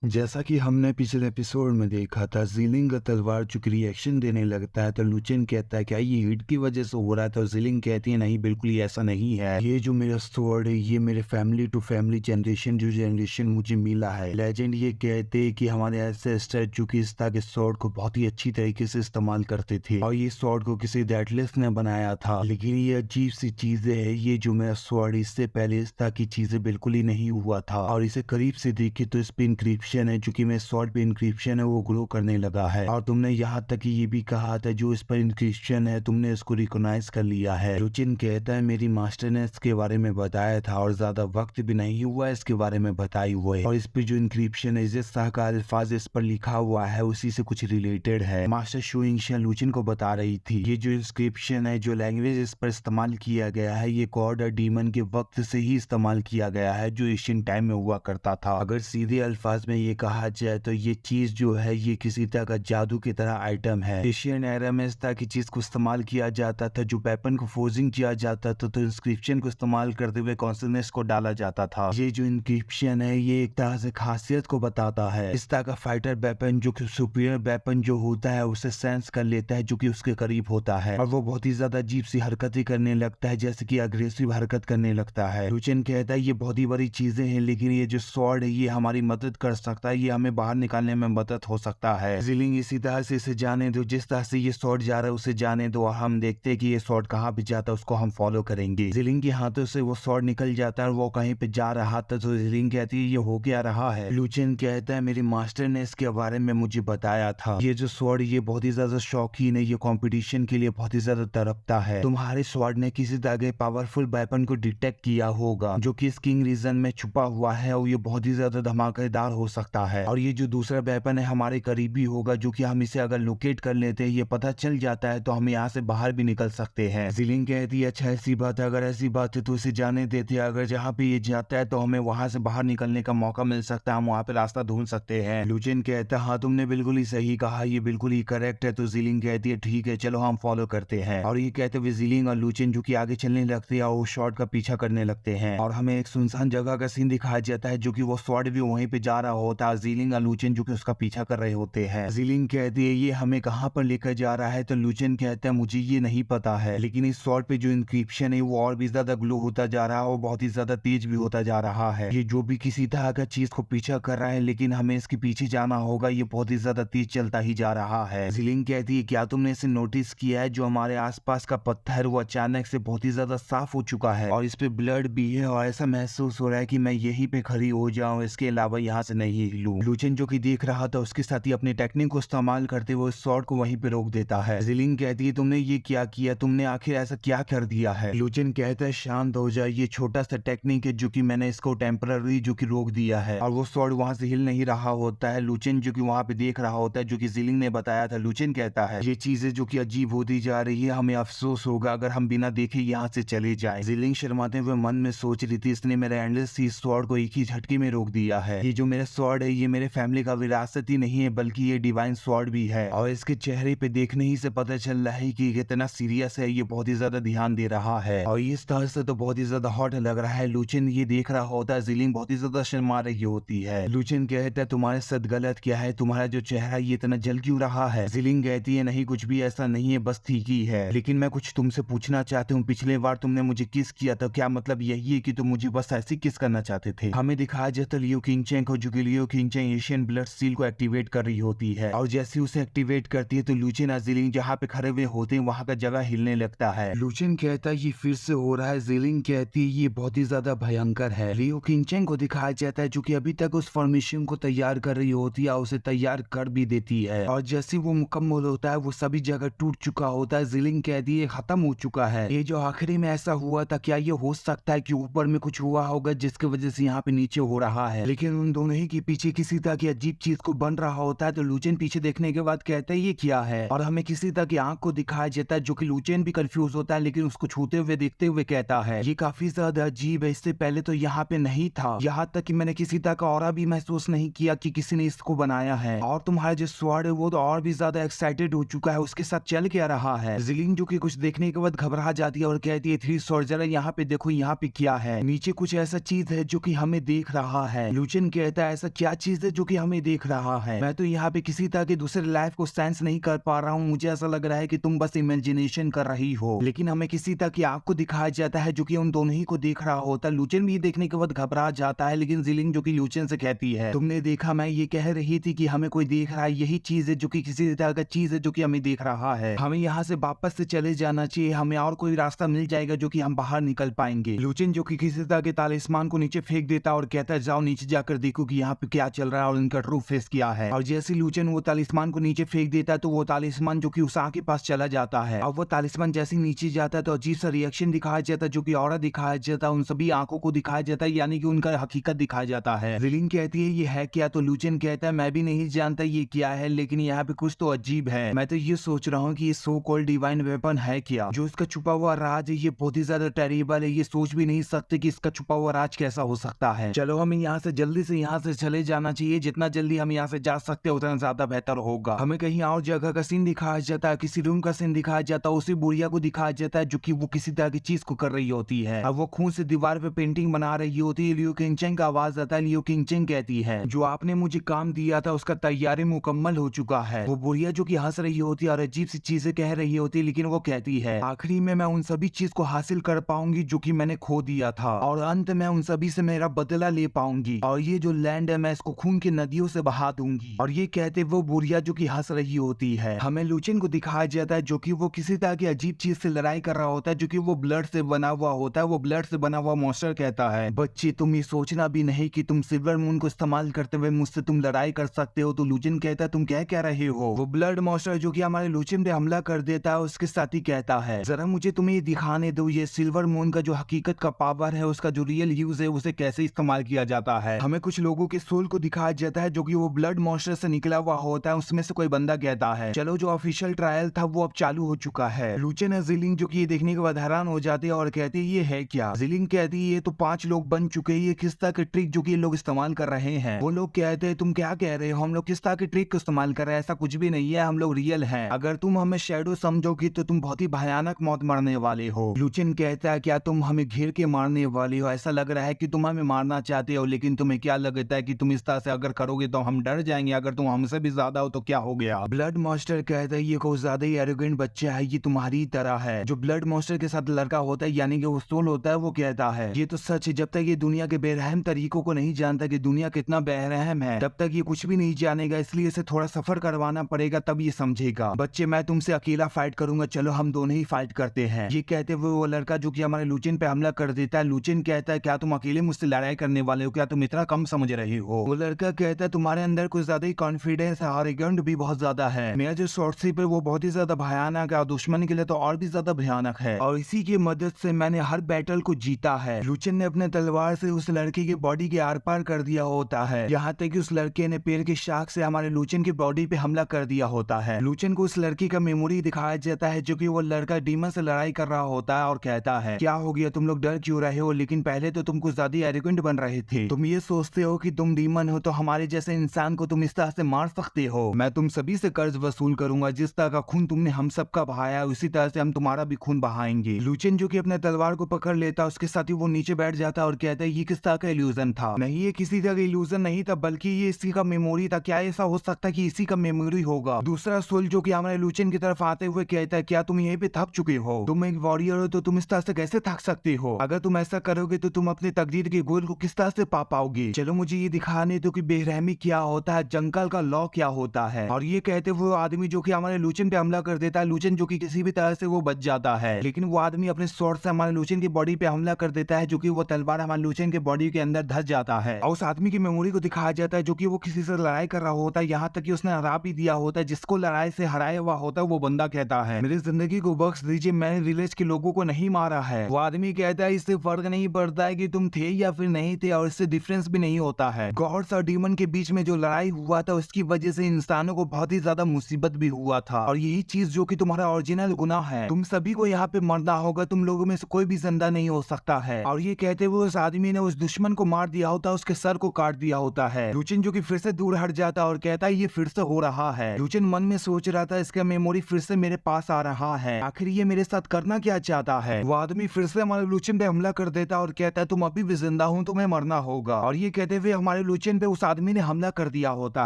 जैसा कि हमने पिछले एपिसोड में देखा था, ज़ीलिंग का तलवार चूंकि रिएक्शन देने लगता है तो लुचिन कहता है क्या ये हीट की वजह से हो रहा है, तो ज़ीलिंग कहती है नहीं, बिल्कुल ही ऐसा नहीं है। ये जो मेरा स्वॉर्ड है ये मेरे फैमिली टू फैमिली जनरेशन मुझे मिला है। लेजेंड ये कहते हैं कि हमारे एंसेस्टर चूंकि इस तरह के स्वॉर्ड को बहुत ही अच्छी तरीके से इस्तेमाल करते थे और ये स्वॉर्ड को किसी डेटलिस्ट ने बनाया था। लेकिन ये अजीब सी चीजें है, ये जो मेरा स्वॉर्ड इससे पहले इस तरह की चीजें बिल्कुल ही नहीं हुआ था और इसे करीब से देखे तो इस पे इंक्रिप्शन है, चूंकि मेरे स्वॉर्ड पे इंक्रिप्शन है वो ग्रो करने लगा है। और तुमने यहाँ तक ये भी कहा था जो इस पर इंक्रिप्शन है तुमने इसको रिकॉग्नाइज कर लिया है। रुचिन कहता है मेरी मास्टर ने इसके बारे में बताया था और ज्यादा वक्त भी नहीं हुआ इसके बारे में बताई हुए, और इस पे जो इंक्रिप्शन है जिस तरह का अल्फाज इस पर लिखा हुआ है उसी से कुछ रिलेटेड है। मास्टर शुइंगशन लुचिन को बता रही थी ये जो इंस्क्रिप्शन है, जो लैंग्वेज इस पर इस्तेमाल किया गया है, ये गॉड और डीमन के वक्त से ही इस्तेमाल किया गया है जो एशियन टाइम में हुआ करता था। अगर सीधे अल्फाज में ये कहा जाए तो ये चीज जो है ये किसी तरह का जादू की तरह आइटम है। एशियन एरा में इस तरह की चीज को इस्तेमाल किया जाता था, जो वेपन को फोर्जिंग किया जाता था तो इंस्क्रिप्शन को इस्तेमाल करते हुए कॉन्सोनेंट्स को डाला जाता था। ये जो इंक्रिप्शन है ये एक तरह से खासियत को बताता है। इस तरह का फाइटर वेपन जो कि सुपीरियर वेपन जो होता है उसे सेंस कर लेता है जो कि उसके करीब होता है और वो बहुत ही ज्यादा अजीब सी हरकतें करने लगता है, जैसे कि अग्रेसिव हरकत करने लगता है। लुचिन कहता है ये बहुत ही बड़ी चीजें हैं लेकिन ये जो स्वॉर्ड है ये हमारी मदद कर सकता है, ये हमें बाहर निकालने में मदद हो सकता है। ज़ीलिंग इसी तरह से इसे जाने दो, जिस तरह से ये स्वॉर्ड जा रहा है उसे जाने दो, हम देखते हैं कि ये स्वॉर्ड कहाँ पे जाता है उसको हम फॉलो करेंगे। ज़ीलिंग के हाथों से वो स्वॉर्ड निकल जाता है और वो कहीं पे जा रहा था तो ज़ीलिंग कहती है ये हो क्या रहा है। लुचिन कहता है मेरी मास्टर ने इसके बारे में मुझे बताया था, ये जो स्वॉर्ड ये बहुत ही ज्यादा शौकीन है, ये कंपटीशन के लिए बहुत ही ज्यादा तड़पता है। तुम्हारे स्वॉर्ड ने किसी तरह के पावरफुल वेपन को डिटेक्ट किया होगा जो कि इस किंग रीजन में छुपा हुआ है और ये बहुत ही ज्यादा धमाकेदार हो सकता है, और ये जो दूसरा वेपन है हमारे करीबी होगा जो कि हम इसे अगर लोकेट कर लेते हैं, ये पता चल जाता है तो हम यहाँ से बाहर भी निकल सकते हैं। ज़ीलिंग कहती है अच्छा ऐसी बात है, अगर ऐसी बात है तो इसे जाने देते हैं, अगर जहाँ पे ये जाता है तो हमें वहां से बाहर निकलने का मौका मिल सकता है, हम वहाँ पे रास्ता ढूंढ सकते हैं। लुचिन कहता है हाँ तुमने बिल्कुल ही सही कहा, ये बिल्कुल ही करेक्ट है। तो ज़ीलिंग कहती है ठीक है चलो हम फॉलो करते हैं, और ये कहते हुए ज़ीलिंग और लुचिन जो कि आगे चलने लगते हैं और वो शॉर्ट का पीछा करने लगते हैं और हमें एक सुनसान जगह का सीन दिखाया जाता है जो कि वो स्वॉर्ड भी वहीं पे जा रहा होता है, ज़ीलिंग और लुचिन जो कि उसका पीछा कर रहे होते हैं। ज़ीलिंग कहती है ये हमें कहाँ पर लेकर जा रहा है, तो लुचिन कहता है मुझे ये नहीं पता है, लेकिन इस स्वॉर्ड पे जो इंक्रिप्शन है वो और भी ज्यादा ग्लो होता जा रहा है और बहुत ही ज्यादा तेज भी होता जा रहा है। ये जो भी किसी तरह का चीज को पीछा कर रहा है लेकिन हमें इसके पीछे जाना होगा, ये बहुत ही ज्यादा तेज चलता ही जा रहा है। ज़ीलिंग कहती है क्या तुमने इसे नोटिस किया है, जो हमारे आसपास का पत्थर वो अचानक से बहुत ही ज्यादा साफ हो चुका है और इस पे ब्लड भी है और ऐसा महसूस हो रहा है कि मैं यहीं पे खड़ी हो जाऊं, इसके अलावा यहाँ से नहीं हिलूं। लुचिन जो कि देख रहा था उसके साथ ही अपनी टेक्निक को इस्तेमाल करते हुए स्वॉर्ड को वहीं पे रोक देता है। ज़ीलिंग कहती है तुमने ये क्या किया, तुमने आखिर ऐसा क्या कर दिया है। लुचिन कहता है शांत हो जाए, ये छोटा सा टेक्निक है जो कि मैंने इसको टेम्पररी जो कि रोक दिया है, और वो स्वॉर्ड वहां से हिल नहीं रहा होता है। लुचिन जो कि वहां पे देख रहा होता है जो कि ज़ीलिंग ने बताया था। लुचिन कहता है ये चीजें जो कि अजीब होती जा रही है, हमें अफसोस होगा अगर हम बिना देखे यहाँ से चले जाए। ज़ीलिंग शर्माते हुए मन में सोच रही थी इसने मेरे एंडलेस सी स्वॉर्ड को एक ही झटके में रोक दिया है, ये जो मेरा स्वॉर्ड है ये मेरे फैमिली का विरासत ही नहीं है बल्कि ये डिवाइन स्वॉर्ड भी है, और इसके चेहरे पे देखने ही से पता चल रहा है कि कितना सीरियस है, ये बहुत ही ज्यादा ध्यान दे रहा है और इस तरह से तो बहुत ही ज्यादा हॉट लग रहा है। लुचिन ये देख रहा होता है, ज़ीलिंग बहुत ही ज्यादा शर्मा रही होती है। लुचिन कहता है तुम्हारे साथ गलत क्या है, तुम्हारा जो चेहरा ये इतना जल क्यों रहा है। ज़ीलिंग कहती है नहीं कुछ भी ऐसा नहीं है, बस ठीक ही है, लेकिन मैं कुछ तुमसे पूछना चाहती हूँ, पिछले बार तुमने मुझे किस किया था, क्या मतलब यही है कि तुम मुझे बस ऐसे किस करना चाहते थे। हमें दिखाया जाता लियो किंगचेन को, जो कि लियो किंगचेन एशियन ब्लड सील को एक्टिवेट कर रही होती है और जैसे उसे एक्टिवेट करती है तो लुचिन और ज़ीलिंग जहाँ पे खड़े हुए होते हैं वहाँ का जगह हिलने लगता है। लुचिन कहता है ये फिर से हो रहा है। ज़ीलिंग कहती है ये बहुत ही ज्यादा भयंकर है। लियो किंगचेन को दिखाया जाता है जो कि अभी तक उस फॉर्मेशन को तैयार कर रही होती है, उसे तैयार कर भी देती है और जैसे वो मुकम्मल होता है वो सभी जगह टूट चुका होता है। ज़ीलिंग कहती है खत्म हो चुका है, ये जो आखिरी में ऐसा हुआ था क्या ये हो सकता है कि ऊपर में कुछ हुआ होगा जिसकी वजह से यहाँ पे नीचे हो रहा है, लेकिन उन दोनों ही के पीछे किसी तरह की अजीब चीज को बन रहा होता है। तो लुचिन पीछे देखने के बाद कहता है ये क्या है, और हमें किसी तरह की आंख को दिखाया जाता है जो कि लुचिन भी कंफ्यूज होता है लेकिन उसको छूते हुए देखते हुए कहता है ये काफी ज्यादा अजीब है, इससे पहले तो यहाँ पे नहीं था, यहाँ तक कि मैंने किसी तरह का ऑरा भी महसूस नहीं किया कि किसी ने इसको बनाया है, और तुम्हारा जो स्वॉर्ड है वो तो और भी ज्यादा एक्साइटेड हो चुका है, उसके साथ चल क्या रहा है। ज़ीलिंग जो कि कुछ देखने के बाद घबरा जाती है और कहती है थ्री स्वॉर्ड जरा यहाँ पे देखो यहाँ पे क्या है, नीचे कुछ ऐसा चीज है जो कि हमें देख रहा है। लुचिन कहता है ऐसा क्या चीज है जो कि हमें देख रहा है। मैं तो यहाँ पे किसी तरह की दूसरे लाइफ को सेंस नहीं कर पा रहा हूँ। मुझे ऐसा लग रहा है कि तुम बस इमेजिनेशन कर रही हो, लेकिन हमें किसी तरह की आंख को दिखाया जाता है जो कि उन दोनों ही को देख रहा होता है। लुचेन भी देखने के बाद घबरा जाता है, लेकिन जिलिंग जो कि लुचेन से कहती है, तुमने देखा, मैं ये कह रही थी कि हमें कोई देख रहा है, यही चीज है जो कि किसी तरह का चीज है जो कि हमें देख रहा है। हमें यहाँ से वापस से चले जाना चाहिए, हमें और कोई रास्ता मिल जाएगा जो कि हम बाहर निकल पाएंगे। लुचेन जो कि किसी तरह के तालिस्मान को नीचे फेंक देता और कहता है जाओ नीचे जाकर देखो कि यहाँ पे क्या चल रहा है और इनका ट्रू फेस क्या है। और जैसे लुचेन वो तालिस्मान को नीचे फेंक देता है तो वो तालिस्मान जो कि उस आंख के पास चला जाता है। अब वो तालिस्मान जैसे नीचे जाता है तो अजीब सा रिएक्शन दिखाया जाता है जो कि ऑरा दिखाया जाता है, उन सभी आंखों को दिखाया जाता है, यानी कि उनका हकीकत दिखाया जाता है। जिलिंग कहती है ये है क्या, तो लुचेन कहता है मैं भी नहीं जानता ये क्या है, लेकिन यहाँ पे कुछ तो अजीब है। मैं तो ये सोच रहा हूँ कि ये सो कॉल्ड डिवाइन वेपन है क्या, जो इसका छुपा हुआ राज है ये बहुत ही ज्यादा टेरिबल है। ये सोच भी नहीं सकते कि इसका छुपा हुआ राज कैसा हो सकता है। चलो हमें यहाँ से जल्दी से यहाँ से चले जाना चाहिए, जितना जल्दी हम यहाँ से जा सकते हैं उतना ज्यादा बेहतर होगा। हमें कहीं और जगह का सीन दिखाया जाता है, किसी रूम का सीन दिखाया जाता है, उसी बुढ़िया को दिखाया जाता है जो कि वो किसी तरह की चीज को कर रही होती है। अब वो खून से दीवार पे पेंटिंग बना रही होती है। लियो किंगचेंग का आवाज आता है। लियो किंगचेंग कहती है जो आपने मुझे काम दिया था उसका तैयारी मुकम्मल हो चुका है। वो बुढ़िया जो कि हंस रही होती है और अजीब सी चीजें कह रही होती है, लेकिन वो कहती है आखिरी में मैं उन सभी चीज को हासिल कर पाऊंगी जो कि मैंने खो दिया था, और अंत में उन सभी से मेरा बदला ले पाऊंगी, और ये जो लैंड है मैं इसको खून की नदियों से बहा दूंगी। और ये कहते वो बुढ़िया जो कि हंस रही होती है। हमें लुचेन को दिखाया जाता है जो कि वो किसी तरह की अजीब चीज से लड़ाई कर रहा होता है जो कि वो ब्लड से बना हुआ होता है। वो ब्लड से बना हुआ मॉन्स्टर कहता है बच्चे तुम ये सोचना भी नहीं कि तुम सिल्वर मून को इस्तेमाल करते हुए मुझसे तुम लड़ाई कर सकते हो। तो लुचेन कहता है तुम क्या रहे हो। वो ब्लड मॉन्स्टर जो कि हमारे लुचेन पे हमला कर देता है उसके साथ ही कहता है जरा मुझे तुम्हें ये दिखाने दो ये सिल्वर मून का जो हकीकत का पावर है उसका जो रियल यूज है उसे कैसे इस्तेमाल किया जाता है। हमें कुछ लोगों के सोल को दिखाया जाता है जो कि वो ब्लड मॉन्स्टर से निकला हुआ होता है। उसमें से कोई बंदा कहता है चलो जो ऑफिशियल ट्रायल था वो अब चालू हो चुका है। लुचेन और जिलिंग जो कि ये देखने के बाद हैरान हो जाते हैं और कहते हैं ये है क्या। जिलिंग कहती है ये तो 5 लोग बन चुके हैं, ये किस तरह के ट्रिक जो कि ये लोग इस्तेमाल कर रहे हैं। वो लोग कहते हैं तुम क्या कह रहे हो, हम लोग किस तरह के ट्रिक को इस्तेमाल कर रहे हैं, ऐसा कुछ भी नहीं है, हम लोग रियल हैं। अगर तुम हमें शैडो समझोगी तो तुम बहुत ही भयानक मौत मरने वाले हो। लुचेन कहता है क्या तुम हमें घेर के मारने वाले हो, ऐसा लग रहा है कि तुम हमें मारना चाहते हो, लेकिन तुम्हें क्या लगता है कि तुम इस तरह से अगर करोगे तो हम डर जाएंगे, अगर तुम हमसे भी ज्यादा हो तो क्या हो गया। ब्लड मॉन्स्टर कहता है ये कुछ ज्यादा ही एरोगेंट बच्चा है, ये तुम्हारी तरह है। जो ब्लड मॉन्स्टर के साथ लड़का होता है यानी कि वो सोल होता है वो कहता है ये तो सच है, जब तक ये दुनिया के बेरहम तरीकों को नहीं जानता कि दुनिया कितना बेरहम है तब तक ये कुछ भी नहीं जानेगा, इसलिए इसे थोड़ा सफर करवाना पड़ेगा तब ये समझेगा। बच्चे मैं तुमसे अकेला फाइट करूंगा, चलो हम दोनों ही फाइट करते हैं। ये कहते हुए वो लड़का जो कि हमारे लुचेन पे हमला कर देता है। लुचेन कहता है क्या तुम अकेले मुझसे लड़ाई करने वाले हो, क्या तुम इतना कम समझ रहे हो। वो लड़का कहता है तुम्हारे अंदर कुछ ज्यादा ही कॉन्फिडेंस है और एरोगेंट भी बहुत ज्यादा है। मेरा जो शॉर्टशिप है वो बहुत ही ज्यादा भयानक है और दुश्मन के लिए तो और भी ज्यादा भयानक है, और इसी की मदद से मैंने हर बैटल को जीता है। लुचेन ने अपने तलवार से उस लड़के की बॉडी के आर पार कर दिया होता है, यहाँ तक कि उस लड़के ने पेड़ की शाख से हमारे लुचेन की बॉडी पे हमला कर दिया होता है। लुचेन को उस लड़की का मेमोरी दिखाया जाता है जो कि वो लड़का डीमन से लड़ाई कर रहा होता है और कहता है क्या हो गया, तुम लोग डर क्यों रहे हो, लेकिन पहले तो तुम कुछ ज्यादा एरोगेंट बन रहे थे। तुम ये सोचते हो कि तुम डीमन हो तो हमारे जैसे इंसान को तुम इस तरह से मार सकते हो। मैं तुम सभी से कर्ज वसूल करूंगा, जिस तरह का खून तुमने हम सबका बहाया उसी तरह से हम तुम्हारा भी खून बहाएंगे। लुचेन जो कि अपने तलवार को पकड़ लेता उसके साथ ही वो नीचे बैठ जाता और कहता है ये किस तरह का इल्यूजन था। नहीं ये किसी तरह का इल्यूजन नहीं था बल्कि ये इसी का मेमोरी था। क्या ऐसा हो सकता है कि इसी का मेमोरी होगा। दूसरा सोल जो कि हमारे लुचेन की तरफ आते हुए कहता है क्या तुम यहीं पे थक चुके हो, तुम एक वॉरियर हो तो तुम इस तरह से कैसे थक सकते हो, अगर तुम ऐसा करोगे तो तुम अपने तकदीर के गोल को किस तरह से पा पाओगे। चलो मुझे ये दिखाने दो कि बेरहमी क्या होता है, जंगल का लॉ क्या होता है। और ये कहते हुए आदमी जो कि हमारे लुचेन पे हमला कर देता है, लुचेन जो कि किसी भी तरह से वो बच जाता है, लेकिन वो आदमी अपने स्वॉर्ड से हमारे लुचेन की बॉडी पे हमला कर देता है जो कि वो तलवार हमारे लुचेन के बॉडी के अंदर धस जाता है। और उस आदमी की मेमोरी को दिखाया जाता है जो कि वो किसी से लड़ाई कर रहा होता है, यहाँ तक कि उसने हरा भी दिया होता है। जिसको लड़ाई से हराया हुआ होता है वो बंदा कहता है मेरी जिंदगी को बख्श दीजिए, मैंने विलेज के लोगों को नहीं मारा है। वो आदमी कहता है इससे फर्क नहीं पड़ता है कि तुम थे या फिर नहीं थे, और इससे डिफरेंस भी नहीं होता है। गॉड्स और डीमन के बीच में जो लड़ाई हुआ था उसकी वजह से इंसानों को बहुत ही ज्यादा मुसीबत भी हुआ था, और यही चीज जो कि तुम्हारा ओरिजिनल गुनाह है। तुम सभी को यहाँ पे मरना होगा, तुम लोगों में से कोई भी जिंदा नहीं हो सकता है। और ये कहते हुए उस आदमी ने उस दुश्मन को मार दिया होता, उसके सर को काट दिया होता है। लुचेन जो कि फिर से दूर हट जाता और कहता है ये फिर से हो रहा है। लुचेन मन में सोच रहा था इसका मेमोरी फिर से मेरे पास आ रहा है, आखिर ये मेरे साथ करना क्या चाहता है। वो आदमी फिर से हमारे लुचेन पे हमला कर देता और कहता है तुम अभी भी जिंदा हो, तुम्हें मरना होगा। और ये कहते हुए हमारे हमारे लुचेन पे उस आदमी ने हमला कर दिया होता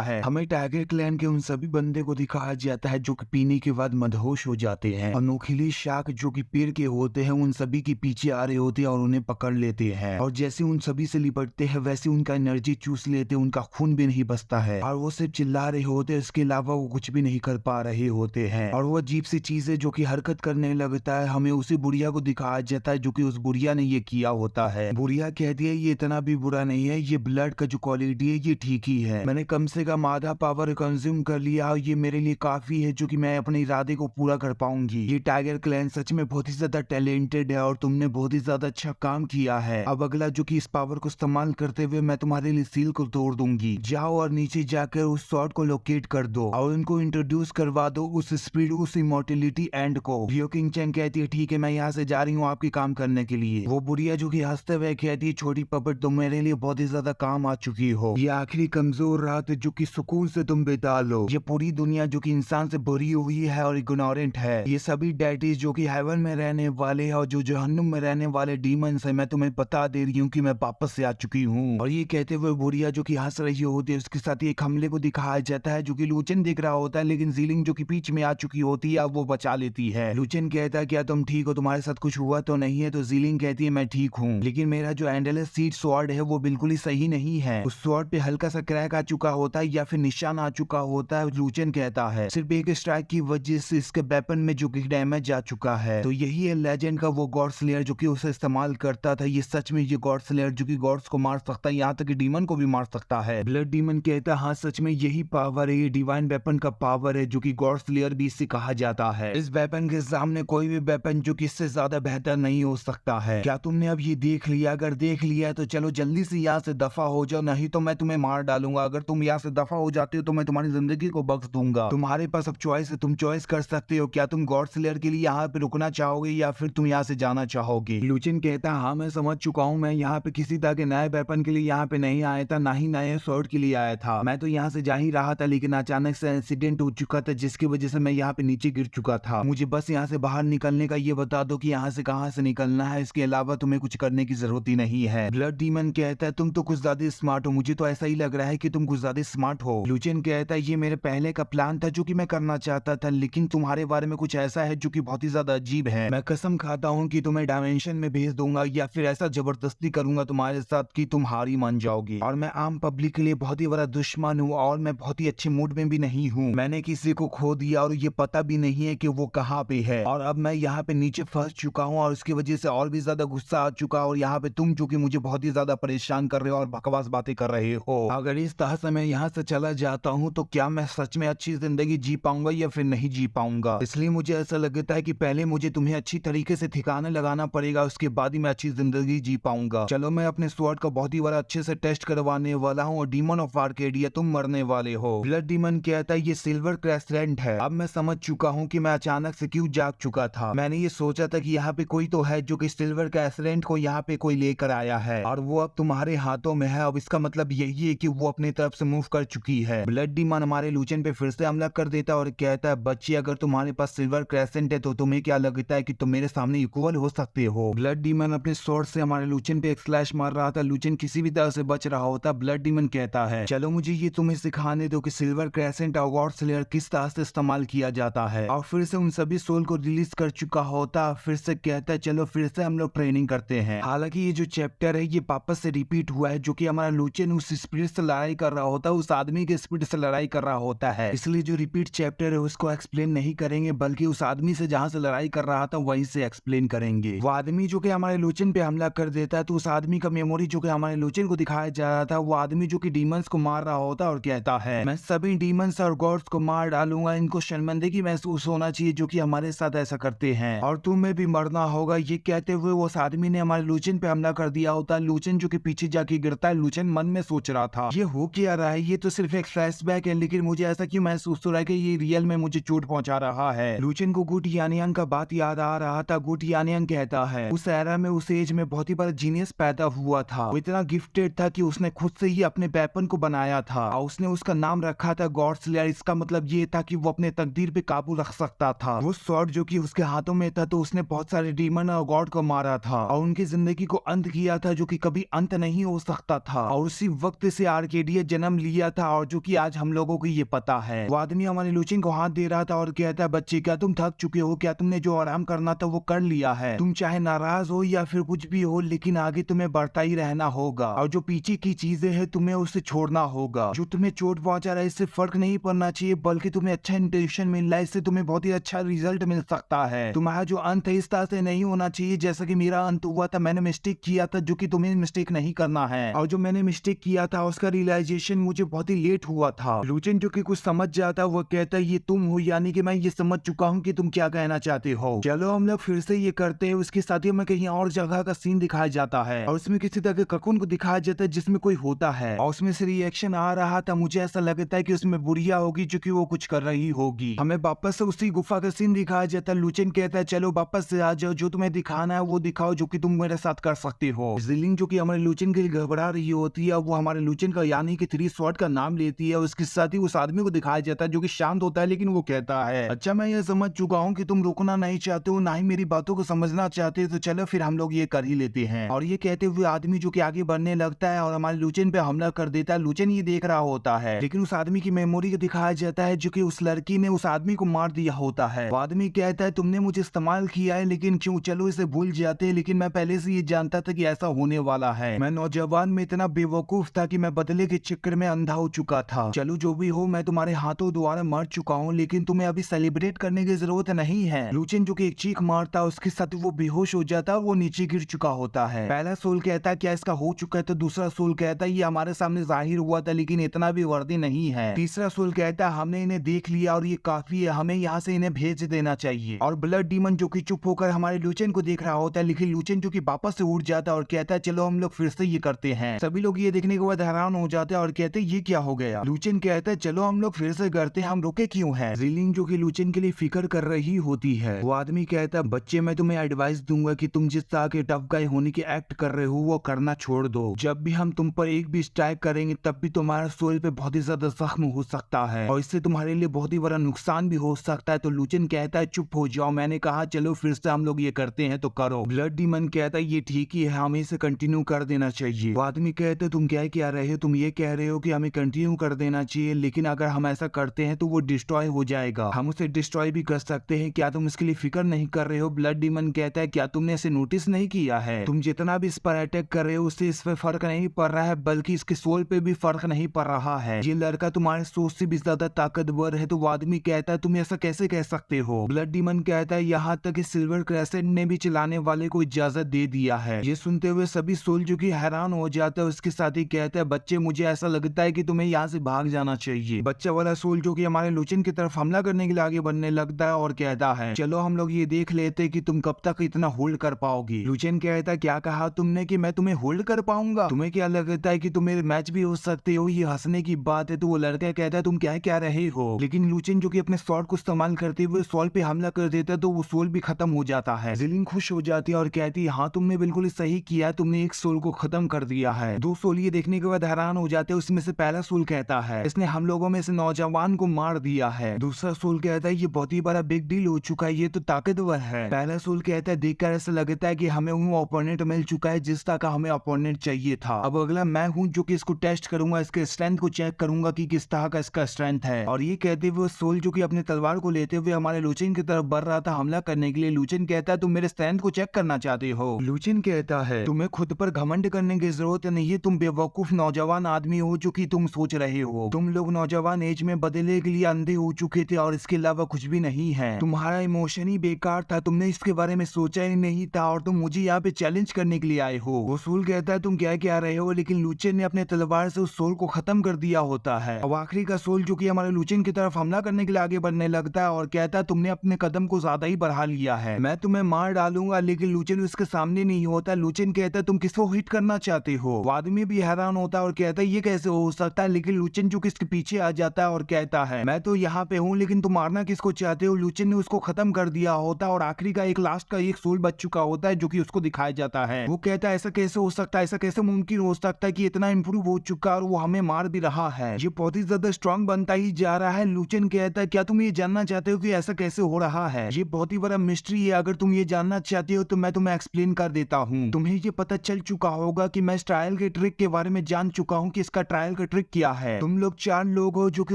है। हमें टाइगर क्लैन के उन सभी बंदे को दिखाया जाता है जो कि पीने के बाद मदहोश हो जाते हैं और नोखिली शार्क जो कि पेड़ के होते हैं उन सभी के पीछे आ रहे होते हैं और उन्हें पकड़ लेते हैं और जैसे उन सभी से लिपटते हैं वैसे उनका एनर्जी चूस लेते हैं, उनका खून भी नहीं बचता है और वो सिर्फ चिल्ला रहे होते हैं, इसके अलावा वो कुछ भी नहीं कर पा रहे होते हैं। और वो अजीब सी चीज है जो कि हरकत करने लगता है। हमें उसी बुढ़िया को दिखाया जाता है जो कि उस बुढ़िया ने ये किया होता है। बुढ़िया कहती है ये इतना भी बुरा नहीं है, ये ब्लड का जो क्वालिटी है ये ठीक ही है, मैंने कम से कम आधा पावर कंज्यूम कर लिया और ये मेरे लिए काफी है जो कि मैं अपने इरादे को पूरा कर पाऊंगी। ये टाइगर क्लैन सच में बहुत ही ज्यादा टैलेंटेड है और तुमने बहुत ही ज्यादा अच्छा काम किया है। अब अगला जो कि इस पावर को इस्तेमाल करते हुए मैं तुम्हारे लिए सील को तोड़ दूंगी। जाओ और नीचे जाकर उस शॉट को लोकेट कर दो और उनको इंट्रोड्यूस करवा दो उस स्पीड, उस इमोर्टलिटी एंड को। रियो किंग चैन कहती है ठीक है मैं यहाँ से जा रही हूँ आपके काम करने के लिए। वो बुढ़िया जो कि हंसते हुए कहती है छोटी पपट तुम मेरे लिए बहुत ही ज्यादा काम आ चुकी हो, ये आखिरी कमजोर रात जो कि सुकून से तुम बिता लो। ये पूरी दुनिया जो कि इंसान से भरी हुई है और इग्नोरेंट है, ये सभी डेटीज जो कि हेवन में रहने वाले हैं और जो जहन्नुम में रहने वाले डीमंस है, मैं तुम्हें बता दे रही हूँ कि मैं वापस से आ चुकी हूँ। और ये कहते हुए बुढ़िया जो कि हंस रही होती है उसके साथ एक हमले को दिखाया जाता है जो कि लुचेन देख रहा होता है, लेकिन जीलिंग जो कि बीच में आ चुकी होती है अब वो बचा लेती है। लुचेन कहता है क्या तुम ठीक हो, तुम्हारे साथ कुछ हुआ तो नहीं है? तो जीलिंग कहती है मैं ठीक हूँ, लेकिन मेरा जो एंडलेस सीड स्वॉर्ड है वो बिल्कुल ही सही नहीं है, उस स्वॉर्ड पे हल्का सा क्रैक आ चुका होता है या फिर निशान आ चुका होता है। लुचेन कहता है सिर्फ एक स्ट्राइक की वजह से इसके वेपन में जो कि डैमेज आ चुका है, तो यही है लेजेंड का वो गॉड स्लेयर जो कि उसे इस्तेमाल करता था। ये सच में ये गॉड स्लेयर जो कि गॉड्स को मार सकता है, यहाँ तक कि डीमन को भी मार सकता है। ब्लड डीमन कहता है हाँ सच में यही पावर है, ये डिवाइन वेपन का पावर है जो कि गॉड स्लेयर भी इससे कहा जाता है। इस वेपन के सामने कोई भी वेपन जो कि इससे ज्यादा बेहतर नहीं हो सकता है। क्या तुमने अब ये देख लिया? अगर देख लिया तो चलो जल्दी से यहाँ से दफा हो जाओ, नहीं तो मैं तुम्हें मार डालूंगा। अगर तुम यहाँ से दफा हो जाते हो तो मैं तुम्हारी जिंदगी को बख्श दूंगा। तुम्हारे पास अब चॉइस है, तुम चॉइस कर सकते हो, क्या तुम गॉड स्लेयर के लिए यहाँ पे रुकना चाहोगे या फिर तुम यहाँ से जाना चाहोगे? लुचेन कहता है हाँ मैं समझ चुका हूँ, मैं यहाँ पे किसी तरह के नए वेपन के लिए यहाँ पे नहीं आया था, ना ही नए स्वॉर्ड के लिए आया था। मैं तो यहाँ से जा ही रहा था लेकिन अचानक से इंसिडेंट हो चुका था जिसकी वजह से मैं यहाँ पे नीचे गिर चुका था। मुझे बस यहाँ से बाहर निकलने का ये बता दो कि यहाँ से कहाँ से निकलना है, इसके अलावा तुम्हें कुछ करने की जरूरत ही नहीं है। ब्लड डीमन कहता है तुम तो कुछ ज्यादा स्मार्ट हो, मुझे तो ऐसा ही लग रहा है कि तुम कुछ ज्यादा स्मार्ट हो। लुचेन कहता है ये मेरे पहले का प्लान था जो कि मैं करना चाहता था, लेकिन तुम्हारे बारे में कुछ ऐसा है जो कि बहुत ही ज्यादा अजीब है। मैं कसम खाता हूँ कि तुम्हें डायमेंशन में भेज दूंगा या फिर ऐसा जबरदस्ती करूंगा तुम्हारे साथ कि तुम हार ही मान जाओगे। और मैं आम पब्लिक के लिए बहुत ही बड़ा दुश्मन हूँ और मैं बहुत ही अच्छे मूड में भी नहीं हूँ। मैंने किसी को खो दिया और ये पता भी नहीं है कि वो कहाँ पे है, और अब मैं यहाँ पे नीचे फंस चुका हूँ और उसकी वजह से और भी ज्यादा गुस्सा आ चुका। और यहाँ पे तुम जो कि मुझे बहुत ही ज्यादा परेशान कर रहे हो और बकवास बातें कर रहे हो। अगर इस तरह से मैं यहाँ से चला जाता हूँ तो क्या मैं सच में अच्छी जिंदगी जी पाऊंगा या फिर नहीं जी पाऊंगा? इसलिए मुझे ऐसा लगता है कि पहले मुझे तुम्हें अच्छी तरीके से ठिकाने लगाना पड़ेगा, उसके बाद ही मैं अच्छी जिंदगी जी पाऊंगा। चलो मैं अपने स्वॉर्ड का बहुत ही बड़ा अच्छे से टेस्ट करवाने वाला हूँ और डीमन ऑफ आर्केडिया तुम मरने वाले हो। ब्लड डीमन कहता है ये सिल्वर क्रेसेंट है। अब मैं समझ चुका हूँ कि मैं अचानक से क्यों जाग चुका था। मैंने ये सोचा था कि यहाँ पे कोई तो है जो कि सिल्वर क्रेसेंट को यहाँ पे कोई लेकर आया है और वो अब तुम्हारे हाथों में है। अब इसका मतलब यही है कि वो अपनी तरफ से मूव कर चुकी है। ब्लड डीमन हमारे लुचेन पे फिर से हमला कर देता है और कहता है बच्ची अगर तुम्हारे पास सिल्वर क्रेसेंट है तो तुम्हें क्या लगता है कि तुम मेरे सामने इक्वल हो सकते हो? ब्लड डीमन अपने स्वॉर्ड से हमारे लुचेन पे एक स्लैश मार रहा था, लुचेन किसी भी तरह से बच रहा होता। ब्लड डीमन कहता है चलो मुझे ये तुम्हें सिखाने दो कि सिल्वर क्रेसेंट और गॉड स्लेयर किस तरह से इस्तेमाल किया जाता है। और फिर से उन सभी सोल को रिलीज कर चुका होता, फिर से कहता है चलो फिर से हम लोग ट्रेनिंग करते हैं। हालांकि ये जो चैप्टर है ये वापस से रिपीट हुआ है जो कि हमारा लुचेन उस स्पीड से लड़ाई कर रहा होता है, उस आदमी के स्पीड से लड़ाई कर रहा होता है, इसलिए जो रिपीट चैप्टर है उसको एक्सप्लेन नहीं करेंगे बल्कि उस आदमी से जहां से लड़ाई कर रहा था वहीं से एक्सप्लेन करेंगे। वो आदमी जो कि हमारे लुचेन पे हमला कर देता है तो उस आदमी का मेमोरी जो कि हमारे लुचेन को दिखाया जा रहा था, वो आदमी जो कि डीमंस को मार रहा होता और कहता है मैं सभी डीमंस और गॉड्स को मार डालूंगा, इनको शर्मिंदगी महसूस होना चाहिए जो कि हमारे साथ ऐसा करते हैं और तुम्हें भी मरना होगा। ये कहते हुए उस आदमी ने हमारे लुचेन पे हमला कर दिया होता है। लुचेन जो कि पीछे जाके गिरता है। लुचेन मन में सोच रहा था ये हो क्या रहा है, ये तो सिर्फ एक फ्लैशबैक है, लेकिन मुझे ऐसा क्यों महसूस हो रहा है कि ये रियल में मुझे चोट पहुंचा रहा है। लुचेन को गुट यानियन का बात याद आ रहा था। गुट यानियन कहता है उस एरा में उस एज में बहुत ही बड़ा जीनियस पैदा हुआ था, वो इतना गिफ्टेड था कि उसने खुद से ही अपने वेपन को बनाया था और उसने उसका नाम रखा था गॉड स्लेयर। इसका मतलब ये था कि वो अपने तकदीर पे काबू रख सकता था। वो स्वॉर्ड जो कि उसके हाथों में था तो उसने बहुत सारे डीमन और गॉड को मारा था और उनकी जिंदगी को अंत किया था जो कि कभी अंत नहीं हो सकता था। और और उसी वक्त से आर्केडिया जन्म लिया था और जो कि आज हम लोगों को ये पता है। वो आदमी हमारे लुचिन को हाथ दे रहा था और कहता है बच्चे क्या तुम थक चुके हो, क्या तुमने जो आराम करना था वो कर लिया है, तुम चाहे नाराज हो या फिर कुछ भी हो लेकिन आगे तुम्हें बढ़ता ही रहना होगा और जो पीछे की चीजें हैं तुम्हें उसे छोड़ना होगा। जो तुम्हें चोट पहुंचा रहा है इससे फर्क नहीं पड़ना चाहिए बल्कि तुम्हें अच्छा इंटेंशन मिल रहा है, इससे तुम्हें बहुत ही अच्छा रिजल्ट मिल सकता है। तुम्हारा जो अंत है इस तरह से नहीं होना चाहिए जैसा कि मेरा अंत हुआ था। मैंने मिस्टेक किया था जो कि तुम्हें मिस्टेक नहीं करना है और जो मैंने मिस्टेक किया था उसका रियलाइजेशन मुझे बहुत ही लेट हुआ था। लुचिन जो कि कुछ समझ जाता वो कहता है ये तुम हो, यानी कि मैं ये समझ चुका हूँ कि तुम क्या कहना चाहते हो। चलो हम लोग फिर से ये करते हैं। उसके साथ ही हमें कहीं और जगह का सीन दिखाया जाता है और उसमें किसी तरह के ककून को दिखाया जाता है जिसमें कोई होता है और उसमें से रिएक्शन आ रहा था। मुझे ऐसा लगता है कि उसमें बुढ़िया होगी जो कि वो कुछ कर रही होगी। हमें वापस से उसी गुफा का सीन दिखाया जाता है। लुचिन कहता है चलो वापस से आ जाओ, जो तुम्हें दिखाना है वो दिखाओ जो कि तुम मेरे साथ कर सकते हो। जिलिंग जो कि हमारे लुचिन के लिए घबरा रही होती है वो हमारे लुचिन का यानी कि 3 स्वॉर्ड का नाम लेती है। उसके साथ ही उस आदमी को दिखाया जाता है जो कि शांत होता है लेकिन वो कहता है अच्छा मैं ये समझ चुका हूँ कि तुम रुकना नहीं चाहते हो, ना ही मेरी बातों को समझना चाहते हो, तो चलो फिर हम लोग ये कर ही लेते हैं। और ये कहते हुए आदमी जो कि आगे बढ़ने लगता है और हमारे लुचिन पे हमला कर देता है। लुचिन ये देख रहा होता है लेकिन उस आदमी की मेमोरी को दिखाया जाता है जो कि उस लड़की ने उस आदमी को मार दिया होता है। वो आदमी कहता है तुमने मुझे इस्तेमाल किया है लेकिन क्यों, चलो इसे भूल जाते हैं, लेकिन मैं पहले से ये जानता था कि ऐसा होने वाला है। मैं नौजवान में इतना बेवकूफ था कि मैं बदले के चक्कर में अंधा हो चुका था। चलो जो भी हो मैं तुम्हारे हाथों द्वारा मर चुका हूँ लेकिन तुम्हें अभी सेलिब्रेट करने की जरूरत नहीं है। लुचिन जो कि एक चीख मारता है उसके साथ वो बेहोश हो जाता है और वो नीचे गिर चुका होता है। पहला सोल कहता है क्या इसका हो चुका है, तो दूसरा सोल कहता है ये हमारे सामने जाहिर हुआ था लेकिन इतना भी वर्दी नहीं है। तीसरा सोल कहता है हमने इन्हें देख लिया और ये काफी है, हमें यहाँ से इन्हें भेज देना चाहिए। और ब्लड डीमन जो कि चुप होकर हमारे लुचिन को देख रहा होता है लेकिन लुचिन जो कि वापस से उठ जाता है और कहता है चलो हम लोग फिर से ये करते हैं। सभी लोग ये देखने के बाद हैरान हो जाते हैं और कहते हैं ये क्या हो गया। लुचिन कहता है चलो हम लोग फिर से करते हैं, हम रुके क्यों हैं। जिलिंग जो कि लुचिन के लिए फिक्र कर रही होती है। वो आदमी कहता है बच्चे मैं तुम्हें एडवाइस दूंगा कि तुम जिस तरह के टफ गाय होने की एक्ट कर रहे हो वो करना छोड़ दो। जब भी हम तुम पर एक भी स्ट्राइक करेंगे तब भी तुम्हारा सोल पे बहुत ही ज्यादा जख्म हो सकता है और इससे तुम्हारे लिए बहुत ही बड़ा नुकसान भी हो सकता है। तो लुचिन कहता है चुप हो जाओ, मैंने कहा चलो फिर से हम लोग ये करते हैं तो करो। ब्लड डीमन कहता है ये ठीक ही है, हमें इसे कंटिन्यू कर देना चाहिए। वो आदमी कहता है तुम क्या कह रहे हो, तुम ये कह रहे हो कि हमें कंटिन्यू कर देना चाहिए लेकिन अगर हम ऐसा करते हैं तो वो डिस्ट्रॉय हो जाएगा, हम उसे डिस्ट्रॉय भी कर सकते हैं, क्या तुम इसके लिए फिक्र नहीं कर रहे हो। ब्लड डीमन कहता है क्या तुमने इसे नोटिस नहीं किया है, तुम जितना भी इस पर अटैक कर रहे हो उससे इस पर फर्क नहीं पड़ रहा है बल्कि इसके सोल पे भी फर्क नहीं पड़ रहा है। ये लड़का तुम्हारे सोच से भी ज्यादा ताकतवर है। तो वो आदमी कहता है तुम ऐसा कैसे कह सकते हो। ब्लड डीमन कहता है यहाँ तक कि सिल्वर क्रेसेंट ने भी चलाने वाले को इजाजत दे दिया है। ये सुनते हुए सभी सोल जो कि हैरान हो जाता है। उसके साथ ही कहता है बच्चे मुझे ऐसा लगता है कि तुम्हें यहाँ से भाग जाना चाहिए। बच्चा वाला सोल जो कि हमारे लुचिन की तरफ हमला करने के लिए आगे बढ़ने लगता है और कहता है चलो हम लोग ये देख लेते कि तुम कब तक इतना होल्ड कर पाओगी। लुचिन कहता है क्या कहा तुमने कि मैं तुम्हें होल्ड कर पाऊंगा, तुम्हें क्या लगता है कि तुम मेरे मैच भी हो सकते हो, ये हंसने की बात है। तो वो लड़का कहता है तुम क्या रहे हो, लेकिन लुचिन जो कि अपने स्वॉर्ड को इस्तेमाल करते हुए सोल पे हमला कर देता है तो वो सोल भी खत्म हो जाता है। जिलिंग खुश हो जाती है और कहती है हाँ तुमने बिल्कुल सही किया, तुमने एक सोल को खत्म कर दिया है। 2 सोल ये देखने के बाद हैरान हो जाते हैं। उसमें से पहला सोल कहता है इसने हम लोगों में से नौजवान को मार दिया है। दूसरा सोल कहता है ये बहुत ही बड़ा बिग डील हो चुका है, ये तो ताकतवर है। पहला सोल कहता है देखकर ऐसा लगता है कि हमें वो ओपोनेंट मिल चुका है जिस तरह का हमें ओपोनेंट चाहिए था। अब अगला मैं हूँ जो कि इसको टेस्ट करूंगा, इसके स्ट्रेंथ को चेक करूंगा कि किस तरह का इसका स्ट्रेंथ है। और ये कहते हुए सोल जो कि अपने तलवार को लेते हुए हमारे लुचिन की तरफ बढ़ रहा था हमला करने के लिए। लुचिन कहता है तुम मेरे स्ट्रेंथ को चेक करना चाहते हो। लुचिन कहता है तुम्हें खुद पर घमंड करने की जरूरत नहीं है, तुम बेवकूफ नौजवान आदमी हो जो कि तुम सोच रहे हो। तुम लोग नौजवान एज में बदले के लिए अंधे हो चुके थे और इसके अलावा कुछ भी नहीं है। तुम्हारा इमोशन ही बेकार था, तुमने इसके बारे में सोचा ही नहीं था और तुम मुझे यहाँ पे चैलेंज करने के लिए आए हो। वो सोल कहता है तुम क्या रहे हो, लेकिन लुचिन ने अपने तलवार से उस सोल को खत्म कर दिया होता है। और आखिरी का सोल जो कि हमारे लुचिन की तरफ हमला करने के लिए आगे बढ़ने लगता है और कहता है तुमने अपने कदम को ज्यादा ही बढ़ा लिया है, मैं तुम्हें मार डालूंगा। लेकिन लुचिन उसके सामने नहीं होता। लुचिन कहता है तुम किसको हिट करना चाहते हो। वो आदमी भी हैरान होता है और कहता है ये कैसे हो सकता है। लेकिन लुचिन जो कि इसके पीछे आ जाता है और कहता है मैं तो यहाँ पे हूँ लेकिन तुम मारना किसको चाहते हो। लुचिन ने उसको खत्म कर दिया होता और आखिरी का एक लास्ट का एक सोल बच चुका होता है जो कि उसको दिखाया जाता है। वो कहता है ऐसा कैसे हो सकता है, ऐसा कैसे मुमकिन हो सकता है कि इतना इंप्रूव हो चुका और वो हमें मार भी रहा है, ये बहुत ही ज्यादा स्ट्रांग बनता ही जा रहा है। लुचिन कहता है क्या तुम ये जानना चाहते हो कि ऐसा कैसे हो रहा है, ये बहुत ही बड़ा मिस्ट्री है। अगर तुम ये जानना चाहते हो तो मैं तुम्हें एक्सप्लेन कर देता हूँ। तुम्हें ये पता चल चुका होगा कि मैं स्टाइल के ट्री ट्रिक के बारे में जान चुका हूँ कि इसका ट्रायल का ट्रिक क्या है। तुम लोग 4 लोग हो जो कि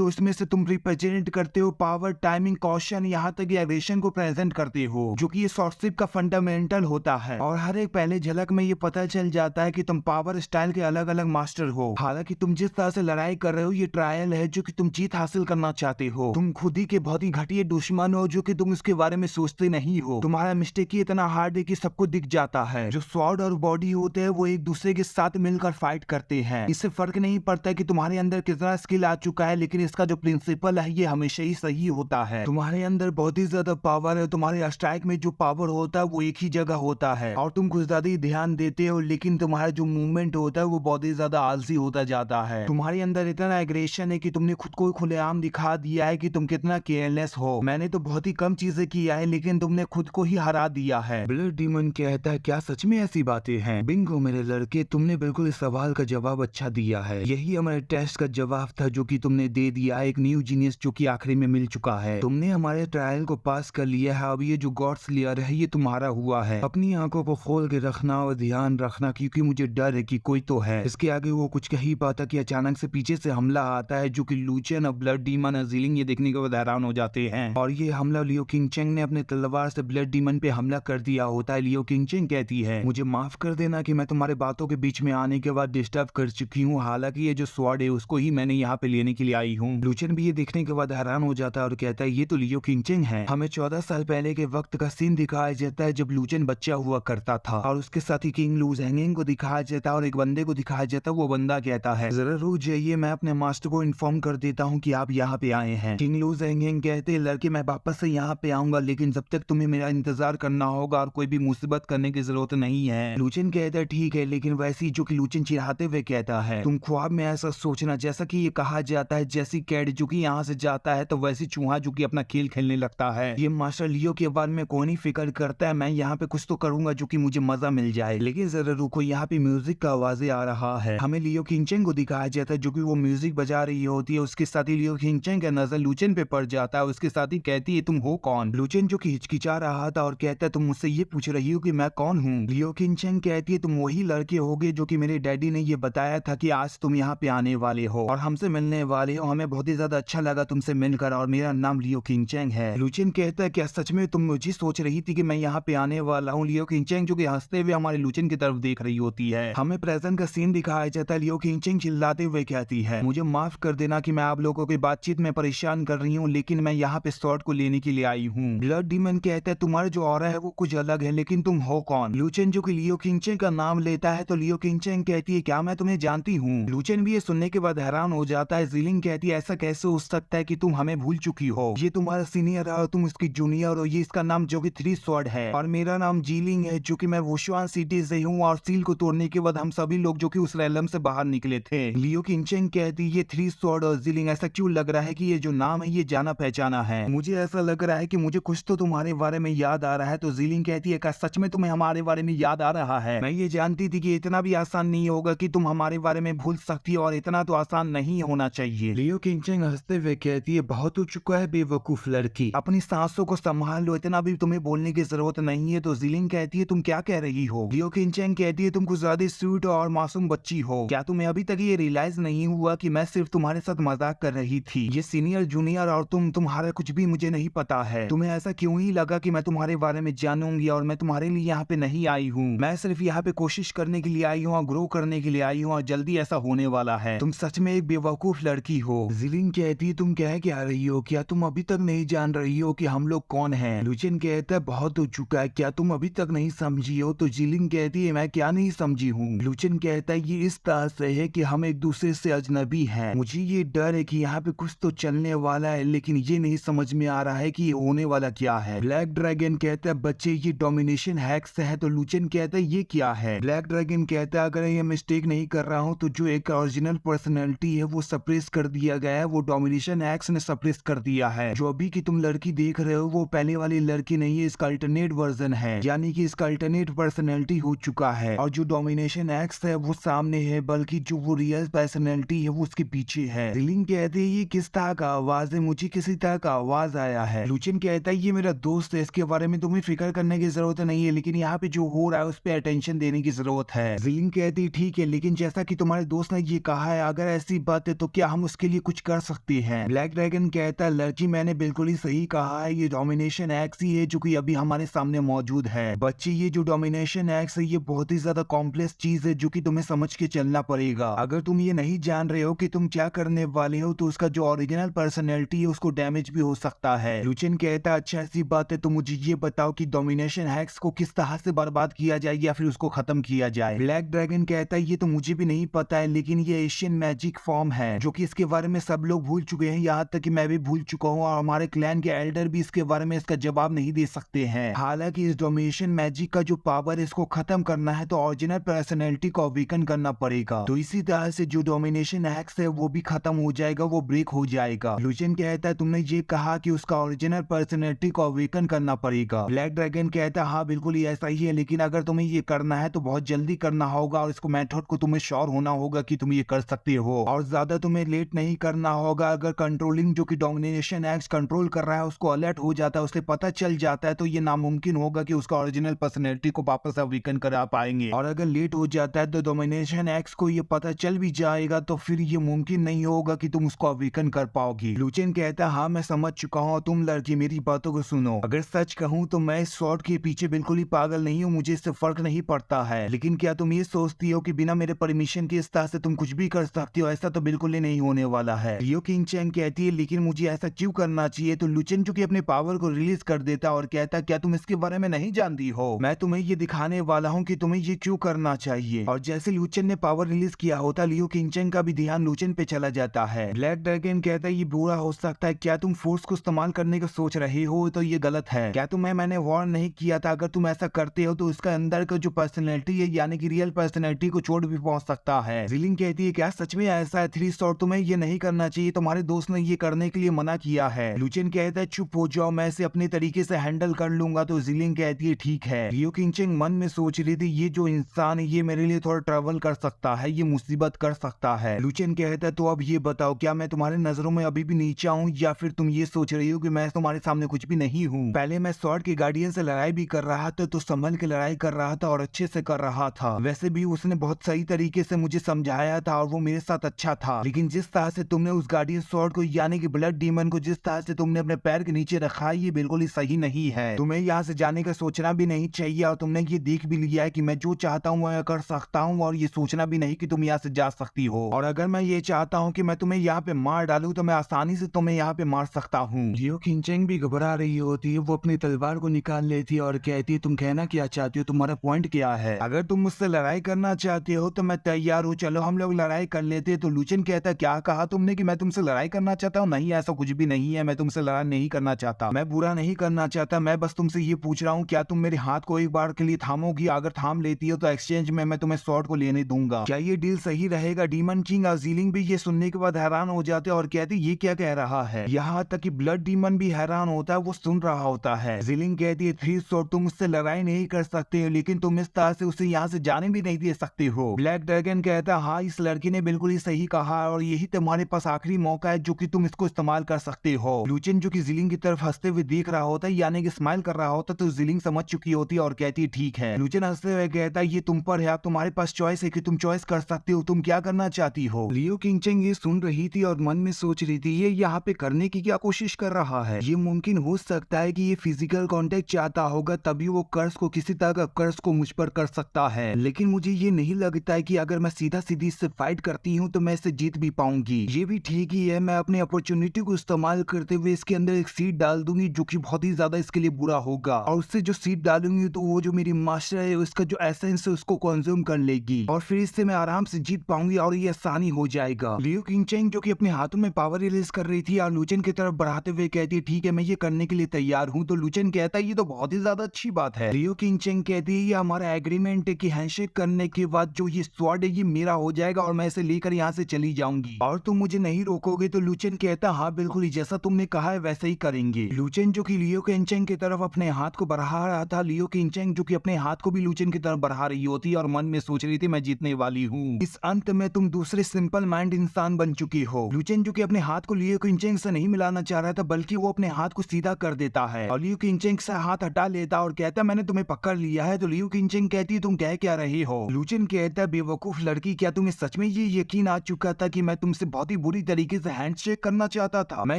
उसमें से तुम रिप्रेजेंट करते हो पावर, टाइमिंग, कॉशन, यहाँ तक एग्रेशन को प्रेजेंट करते हो, जो कि ये शॉर्टशिप का फंडामेंटल होता है। और हर एक पहले झलक में ये पता चल जाता है कि तुम पावर स्टाइल के अलग अलग मास्टर हो। हालांकि तुम जिस तरह से लड़ाई कर रहे हो ये ट्रायल है जो कि तुम जीत हासिल करना चाहते हो। तुम खुद ही के बहुत ही घटिया दुश्मन हो जो कि तुम उसके बारे में सोचते नहीं हो। तुम्हारा मिस्टेक ही इतना हार्ड है कि सबको दिख जाता है। जो स्वॉर्ड और बॉडी होते हैं वो एक दूसरे के साथ मिलकर फाइट करते हैं। इससे फर्क नहीं पड़ता कि तुम्हारे अंदर कितना स्किल आ चुका है, लेकिन इसका जो प्रिंसिपल है ये हमेशा ही सही होता है। तुम्हारे अंदर बहुत ही ज्यादा पावर है। तुम्हारे स्ट्राइक में जो पावर होता है वो एक ही जगह होता है और तुम कुछ ज्यादा ही ध्यान देते हो, लेकिन तुम्हारा जो मूवमेंट होता है वो बहुत ही ज्यादा आलसी होता जाता है। तुम्हारे अंदर इतना एग्रेशन है कि तुमने खुद को खुलेआम दिखा दिया है कि तुम कितना केयरलेस हो। मैंने तो बहुत ही कम चीजें किया है लेकिन तुमने खुद को ही हरा दिया है। ब्लड डीमन कहता है क्या सच में ऐसी बातें हैं? बिंगो मेरे लड़के, तुमने बिल्कुल इस सवाल का जवाब अच्छा दिया है। यही हमारे टेस्ट का जवाब था जो कि तुमने दे दिया, एक न्यू जीनियस जो कि आखिरी में मिल चुका है। तुमने हमारे ट्रायल को पास कर लिया है। अब ये जो गॉड्स लेयर है ये तुम्हारा हुआ है। अपनी आंखों को खोल के रखना और ध्यान रखना, क्योंकि मुझे डर है कि कोई तो है। इसके आगे वो कुछ कह ही पाता कि अचानक से पीछे से हमला आता है जो कि लुचियन और ब्लड डीमन और ज़ीलिंग ये देखने के बाद हैरान हो जाते हैं। और ये हमला लियो किंगचेंग ने अपने तलवार से ब्लड डीमन पे हमला कर दिया होता है। लियो किंगचेंग कहती है मुझे माफ कर देना कि मैं तुम्हारे बातों के बीच में आने के बाद डिस्टर्ब कर चुकी हूँ। हालांकि ये जो स्वॉर्ड है उसको ही मैंने यहाँ पे लेने के लिए आई हूँ। लुचियन भी ये देखने के बाद हैरान हो जाता है और कहता है ये तो लियो किंगचेंग है। हमें 14 साल पहले के वक्त का सीन दिखाया जाता है जब लुचियन बच्चा हुआ करता था और उसके साथ ही किंग लू ज़ेंगिंग को दिखाया जाता है और एक बंदे को दिखाया जाता है। वो बंदा कहता है जरा रुक जाइए, मैं अपने मास्टर को इन्फॉर्म कर देता हूँ कि आप यहाँ पे आए हैं। किंग लू ज़ेंगिंग कहते हैं लड़के मैं वापस से यहाँ पे आऊंगा, लेकिन जब तक तुम्हें मेरा इंतजार करना होगा और कोई भी मुसीबत करने की जरूरत नहीं है। लुचियन कहता है ठीक है, लेकिन वैसी जो कि लुचियन चिढ़ाते हुए कहता है तुम ख्वाब में ऐसा सोचना, जैसा कि ये कहा जाता है जैसी कैट जो कि यहाँ से जाता है तो वैसी चूहा जो कि अपना खेल खेलने लगता है। ये मास्टर लियो के बारे में कौन ही फिक्र करता है, मैं यहाँ पे कुछ तो करूंगा जो कि मुझे मजा मिल जाए। लेकिन जरा रुको, यहाँ पे म्यूजिक का आवाजें आ रहा है। हमें लियो किंगचेंग को दिखाया जाता है जो कि वो म्यूजिक बजा रही होती है। उसके साथ ही लियो किंगचेंग का नजर लुचियन पे पड़ जाता है। उसके साथ ही कहती है तुम हो कौन? लुचियन जो कि हिचकिचा रहा था और कहता है तुम मुझसे ये पूछ रही हो कि मैं कौन हूँ? लियो किंगचेंग कहती है तुम वही लड़के होगे जो कि मेरे डैडी ने ये बताया था कि आज तुम यहाँ पे आने वाले हो और हमसे मिलने वाले हो। हमें बहुत ही ज्यादा अच्छा लगा तुमसे मिलकर और मेरा नाम लियो किंगचेंग है। लुचियन कहता है क्या सच में तुम मुझे सोच रही थी कि मैं यहाँ पे आने वाला हूँ? लियो किंगचेंग जो कि हंसते हुए हमारे लुचियन की तरफ देख रही होती है। हमें प्रेजेंट का सीन दिखाया जाता है। लियो किंगचेंग चिल्लाते हुए कहती है मुझे माफ कर देना कि मैं आप लोगों की बातचीत में परेशान कर रही हूँ, लेकिन मैं यहाँ पे स्वॉर्ड को लेने के लिए आई हूँ। ब्लड डीमन कहता है तुम्हारा जो ऑरा है वो कुछ अलग है, लेकिन तुम हो कौन? लुचियन जो कि लियो किंगचेंग का नाम लेता है तो लियो किंगचेंग कहती है क्या मैं तुम्हें जानती हूँ? लुचियन भी ये सुनने के बाद हैरान हो जाता है। ज़ीलिंग कहती है ऐसा कैसे हो सकता है कि तुम हमें भूल चुकी हो? ये तुम्हारा सीनियर है और तुम उसकी जूनियर हो। ये इसका नाम जो कि 3 स्वॉर्ड है और मेरा नाम जीलिंग है जो कि मैं वुशुआन सिटी से हूँ और सील को तोड़ने के बाद हम सभी लोग जो कि उस रेलम से बाहर निकले थे। लियो किंगचेंग कहती ये 3 स्वॉर्ड और जीलिंग ऐसा क्यों लग रहा है कि ये जो नाम है ये जाना पहचाना है? मुझे ऐसा लग रहा है कि मुझे कुछ तो तुम्हारे बारे में याद आ रहा है। तो जीलिंग कहती है क्या सच में तुम्हें हमारे बारे में याद आ रहा है? मैं ये जानती थी कि इतना भी आसान नहीं होगा कि तुम हमारे बारे में भूल सकती हो और इतना तो आसान नहीं होना चाहिए। लियो किंगचेंग हंसते हुए कहती है बहुत हो चुका है बेवकूफ लड़की, अपनी सांसों को संभाल लो, इतना भी तुम्हें बोलने की जरूरत नहीं है। तो जीलिंग कहती है तुम क्या कह रही हो? लियो किंगचेंग कहती है तुम कुछ ज्यादा स्वीट और मासूम बच्ची हो। क्या तुम्हें अभी तक ये रियलाइज नहीं हुआ कि मैं सिर्फ तुम्हारे साथ मजाक कर रही थी? ये सीनियर जूनियर और तुम्हारा कुछ भी मुझे नहीं पता है। तुम्हें ऐसा क्यों ही लगा कि मैं तुम्हारे बारे में जानूंगी? और मैं तुम्हारे लिए यहाँ पे नहीं आई हूँ। मैं सिर्फ यहाँ पे कोशिश करने के लिए आई हूँ और ग्रो करने के लिए आई हूँ और जल्दी ऐसा होने वाला है। तुम सच में एक बेवकूफ लड़की हो। जीलिंग कहती है तुम कह क्या रही हो? क्या तुम अभी तक नहीं जान रही हो कि हम लोग कौन हैं? लुचियन कहता है बहुत हो चुका है, क्या तुम अभी तक नहीं समझी हो? तो जीलिंग कहती है मैं क्या नहीं समझी हूँ? लुचियन कहता है ये इस तरह से है कि हम एक दूसरे से अजनबी हैं। मुझे ये डर है कि यहाँ पे कुछ तो चलने वाला है, लेकिन ये नहीं समझ में आ रहा है कि ये होने वाला क्या है। ब्लैक ड्रैगन कहता है बच्चे ये डोमिनेशन हैक्स है। तो लुचियन कहता है ये क्या है? ब्लैक ड्रैगन कहता है अगर ये मिस्टेक नहीं कर रहा हूँ तो जो एक ओरिजिनल पर्सनैलिटी है वो सप्रेस कर दिया गया है, वो डोमिनेशन हैक्स ने सप्रेस कर दिया है। जो अभी की तुम लड़की देख रहे हो वो पहले वाली लड़की नहीं है, इसका अल्टरनेट वर्जन है, यानी कि इसका अल्टरनेट पर्सनैलिटी हो चुका है। और जो डोमिनेशन एक्स है वो सामने है, बल्कि जो वो रियल पर्सनैलिटी है वो उसके पीछे है। जीलिंग कहते हैं ये किस तरह का आवाज है? मुझे किसी तरह का आवाज आया है। लुचियन कहता है ये मेरा दोस्त है, इसके बारे में तुम्हें फिक्र करने की जरूरत नहीं है, लेकिन यहाँ पे जो हो रहा है उस पर अटेंशन देने की जरूरत है। जीलिंग कहती है ठीक है, लेकिन जैसा कि तुम्हारे दोस्त ने ये कहा है, अगर ऐसी बात है तो क्या हम उसके लिए कुछ कर सकते हैं? ब्लैक ड्रैगन कहता है, लड़की मैंने बिल्कुल ही सही कहा है, ये डोमिनेशन एक्स ही है जो कि अभी हमारे सामने मौजूद है। बच्चे, ये जो डोमिनेशन एक्स है ये बहुत ही ज्यादा कॉम्प्लेक्स चीज है जो कि तुम्हें समझ के चलना पड़ेगा। अगर तुम ये नहीं जान रहे हो कि तुम क्या करने वाले हो तो उसका जो ओरिजिनल पर्सनैलिटी है उसको डैमेज भी हो सकता है। लुचेन कहता है, अच्छा ऐसी बात है तो मुझे ये बताओ कि डोमिनेशन एक्स को किस तरह से बर्बाद किया जाए या फिर उसको खत्म किया जाए। ब्लैक ड्रैगन कहता है, ये तो मुझे भी नहीं पता है, लेकिन ये एशियन मैजिक फॉर्म है जो कि इसके बारे में सब लोग भूल चुके हैं, यहाँ तक कि मैं भी भूल चुका हूँ और हमारे क्लैन के एल्डर भी इसके बारे में इसका जवाब नहीं दे सकते हैं। हालांकि इस डोमिनेशन मैजिक का जो पावर है इसको खत्म करना है तो ओरिजिनल पर्सनैलिटी को अवेकन करना पड़ेगा। तो इसी तरह से जो डोमिनेशन एक्स है वो भी खत्म हो जाएगा, वो ब्रेक हो जाएगा। लुचेन कहता है, तुमने ये कहा कि उसका ओरिजिनल पर्सनैलिटी को अवेकन करना पड़ेगा। ब्लैक ड्रैगन कहता है, हाँ बिल्कुल ही ऐसा ही है, लेकिन अगर तुम्हें ये करना है तो बहुत जल्दी करना होगा और इसको मेथड को तुम्हें श्योर होना होगा कि तुम ये कर सकते हो और ज्यादा तुम्हें लेट नहीं करना होगा। अगर कंट्रोलिंग जो कि डोमिनेशन एक्स कंट्रोल कर रहा है उसको अलर्ट हो जाता है, उसे पता चल जाता है, तो ये नामुमकिन होगा कि उसका ओरिजिनल पर्सनैलिटी को वापस अवेकन करा पाएंगे। और अगर लेट हो जाता है तो डोमिनेशन एक्स को ये पता चल भी जाएगा तो फिर ये मुमकिन नहीं होगा कि तुम उसको अवेकन कर पाओगी। लुचेन कहता है, हाँ मैं समझ चुका हूँ, तुम लड़की मेरी बातों को सुनो। अगर सच कहूँ तो मैं इस शॉट के पीछे बिल्कुल ही पागल नहीं हूँ, मुझे इससे फर्क नहीं पड़ता है, लेकिन क्या तुम ये सोचती हो कि बिना मेरे परमिशन के इस तरह से तुम कुछ भी कर सकती हो? ऐसा तो बिल्कुल ही नहीं होने वाला है। लियो किंग चैंग कहती है, लेकिन मुझे ऐसा क्यों करना चाहिए? तो लुचेन जो कि अपने पावर को रिलीज कर देता और कहता, क्या तुम इसके बारे में नहीं जानती हो? मैं तुम्हें ये दिखाने वाला हूँ कि तुम्हें ये क्यों करना चाहिए। और जैसे लुचेन ने पावर रिलीज किया होता, लियो किंग चैंग का भी ध्यान लुचेन पे चला जाता है। ब्लैक ड्रैगन कहता है, ये बुरा हो सकता है, क्या तुम फोर्स को इस्तेमाल करने का सोच रहे हो? तो ये गलत है। क्या मैंने वार्न नहीं किया था? अगर तुम ऐसा करते हो तो इसका अंदर का जो पर्सनैलिटी है यानी कि रियल पर्सनैलिटी को चोट भी पहुंच सकता है। जिलिंग कहती है, क्या सच में ऐसा है? थ्री शॉट तुम्हें ये नहीं करना चाहिए, तुम्हारे दोस्त ने ये करने के लिए मना किया है। लुचेन कहता है, चुप हो जाओ, मैं इसे अपने तरीके से हैंडल कर लूंगा। तो जिलिंग कहती है, ठीक है। लियो किंग चैंग मन में सोच रही थी, ये जो इंसान है ये मेरे लिए थोड़ा ट्रबल कर सकता है, ये मुसीबत कर सकता है। लुचेन कहता है, तो अब ये बताओ, क्या मैं तुम्हारे नजरों में अभी भी नीचा हूँ या फिर तुम ये सोच रही हो कि मैं तुम्हारे सामने कुछ भी नहीं हूँ? पहले मैं स्वॉर्ड के गार्डियन से लड़ाई भी कर रहा था, तो संभल के लड़ाई कर रहा था और अच्छे से कर रहा था। वैसे भी उसने बहुत सही तरीके से मुझे समझाया था और वो मेरे साथ अच्छा था, लेकिन जिस तरह से तुमने उस गार्डियन स्वॉर्ड को यानी कि ब्लड डीमन को जिस तरह से तुमने अपने पैर के नीचे रखा है, ये बिल्कुल ही सही नहीं है। तुम्हें यहाँ से जाने का सोचना भी नहीं चाहिए और तुमने ये देख भी लिया है कि मैं जो चाहता हूँ मैं कर सकता हूँ और ये सोचना भी नहीं कि तुम यहाँ से जा सकती हो। और अगर मैं ये चाहता हूँ कि मैं तुम्हें यहाँ पे मार डालूं तो मैं आसानी से तुम्हें यहाँ पे मार सकता हूँ। लियो किंग चैंग भी घबरा रही होती है, वो अपनी तलवार को निकाल लेती है और कहती है, तुम कहना क्या चाहती हो? तुम्हारा पॉइंट क्या है? अगर तुम मुझसे लड़ाई करना चाहते हो तो मैं तैयार हूँ, चलो हम लोग लड़ाई कर लेते। तो लुचेन कहता, क्या कहा तुमने कि मैं तुमसे लड़ाई करना चाहता हूँ? नहीं, ऐसा कुछ भी नहीं है, मैं तुमसे लड़ाई नहीं करना चाहता, मैं बुरा नहीं करना चाहता, मैं बस तुमसे ये पूछ रहा हूँ, क्या तुम मेरे हाथ को एक बार के लिए थामोगी? अगर थाम लेती हो तो एक्सचेंज में मैं तुम्हें स्वॉर्ड को लेने दूंगा। क्या ये डील सही रहेगा? डीमन किंग और जीलिंग भी ये सुनने के बाद हैरान हो जाते और कहते, ये क्या कह रहा है? यहाँ तक कि ब्लड डीमन भी हैरान होता है, वो सुन रहा होता है। जीलिंग कहती है, थ्री शॉट तुम उससे लड़ाई नहीं कर सकते हो, लेकिन तुम इस तरह से उसे यहाँ से जाने भी नहीं दे सकते हो। ब्लैक ड्रैगन कहता, हाँ इस लड़की ने बिल्कुल ही सही कहा और यही तुम्हारे पास आखिरी मौका है जो कि तुम इसको इस्तेमाल कर सकते हो। लुचेन जो कि जिलिंग की तरफ हंसते हुए देख रहा होता है यानी कि स्माइल कर रहा होता, तो जिलिंग समझ चुकी होती है और कहती है, ठीक है। लुचेन हंसते हुए कहता है, ये तुम पर है, तुम्हारे पास चॉइस है कि तुम चॉइस कर सकते हो, तुम क्या करना चाहती हो? लियो किंग चैंग ये सुन रही थी और मन में सोच रही थी, ये यहाँ पे करने की क्या कोशिश कर रहा है? ये मुमकिन हो सकता है कि ये फिजिकल कांटेक्ट चाहता होगा, तभी वो कर्ज को किसी तरह का कर्ज को मुझ पर कर सकता है, लेकिन मुझे ये नहीं लगता है कि अगर मैं सीधा सीधी इससे फाइट करती हूँ तो मैं इसे जीत भी पाऊंगी। ये भी ठीक ही है, मैं अपने अपॉर्चुनिटी को इस्तेमाल करते हुए इसके अंदर एक सीड डाल दूंगी जो कि बहुत ही ज्यादा इसके लिए बुरा होगा, और उससे जो सीड डालूंगी तो वो जो मेरी मास्टर है उसका जो एसेंस है उसको कंज्यूम कर लेगी और फिर इससे मैं आराम से जीत पाऊंगी और ये आसानी हो जाएगा। लियो किंग चैंग जो कि अपने हाथों में पावर रिलीज कर रही थी और लुचेन की तरफ बढ़ाते हुए कहती है, ठीक है मैं ये करने के लिए तैयार हूँ। तो लुचेन कहता है, ये तो बहुत ही ज्यादा अच्छी बात है। लियो किंग चैंग कहती है, ये हमारा एग्रीमेंट है कि हैंडशेक करने के बाद जो ये स्वॉर्ड है ये मेरा हो जाएगा और मैं इसे लेकर यहाँ से चली जाऊंगी और तुम मुझे नहीं रोकोगे। तो लुचेन कहता, हाँ बिल्कुल ही जैसा तुमने कहा है वैसे ही करेंगे। लुचेन जो कि लियो किंग चैंग की तरफ अपने हाथ को बढ़ा रहा था, लियो किंग चैंग जो कि अपने हाथ को भी लुचेन की तरफ बढ़ा रही होती और मन में सोच रही थी, मैं जीतने वाली हूँ। इस अंत में तुम दूसरे सिंपल माइंड इंसान बन चुकी हो। लुचेन जो कि अपने हाथ को लियो किंग चैंग से नहीं मिलाना चाह रहा था, बल्कि वो अपने हाथ को सीधा कर देता है और लियो किंग चैंग से हाथ हटा लेता और कहता, मैंने तुम्हें पकड़ लिया है। तो लियो किंग चैंग कहती, तुम कह क्या रहे हो? लुचेन कहता है बेवकूफ लड़की, क्या तुम्हें सच में ये यकीन आ चुका था कि मैं तुमसे बहुत ही बुरी तरीके से हैंडशेक करना चाहता था? मैं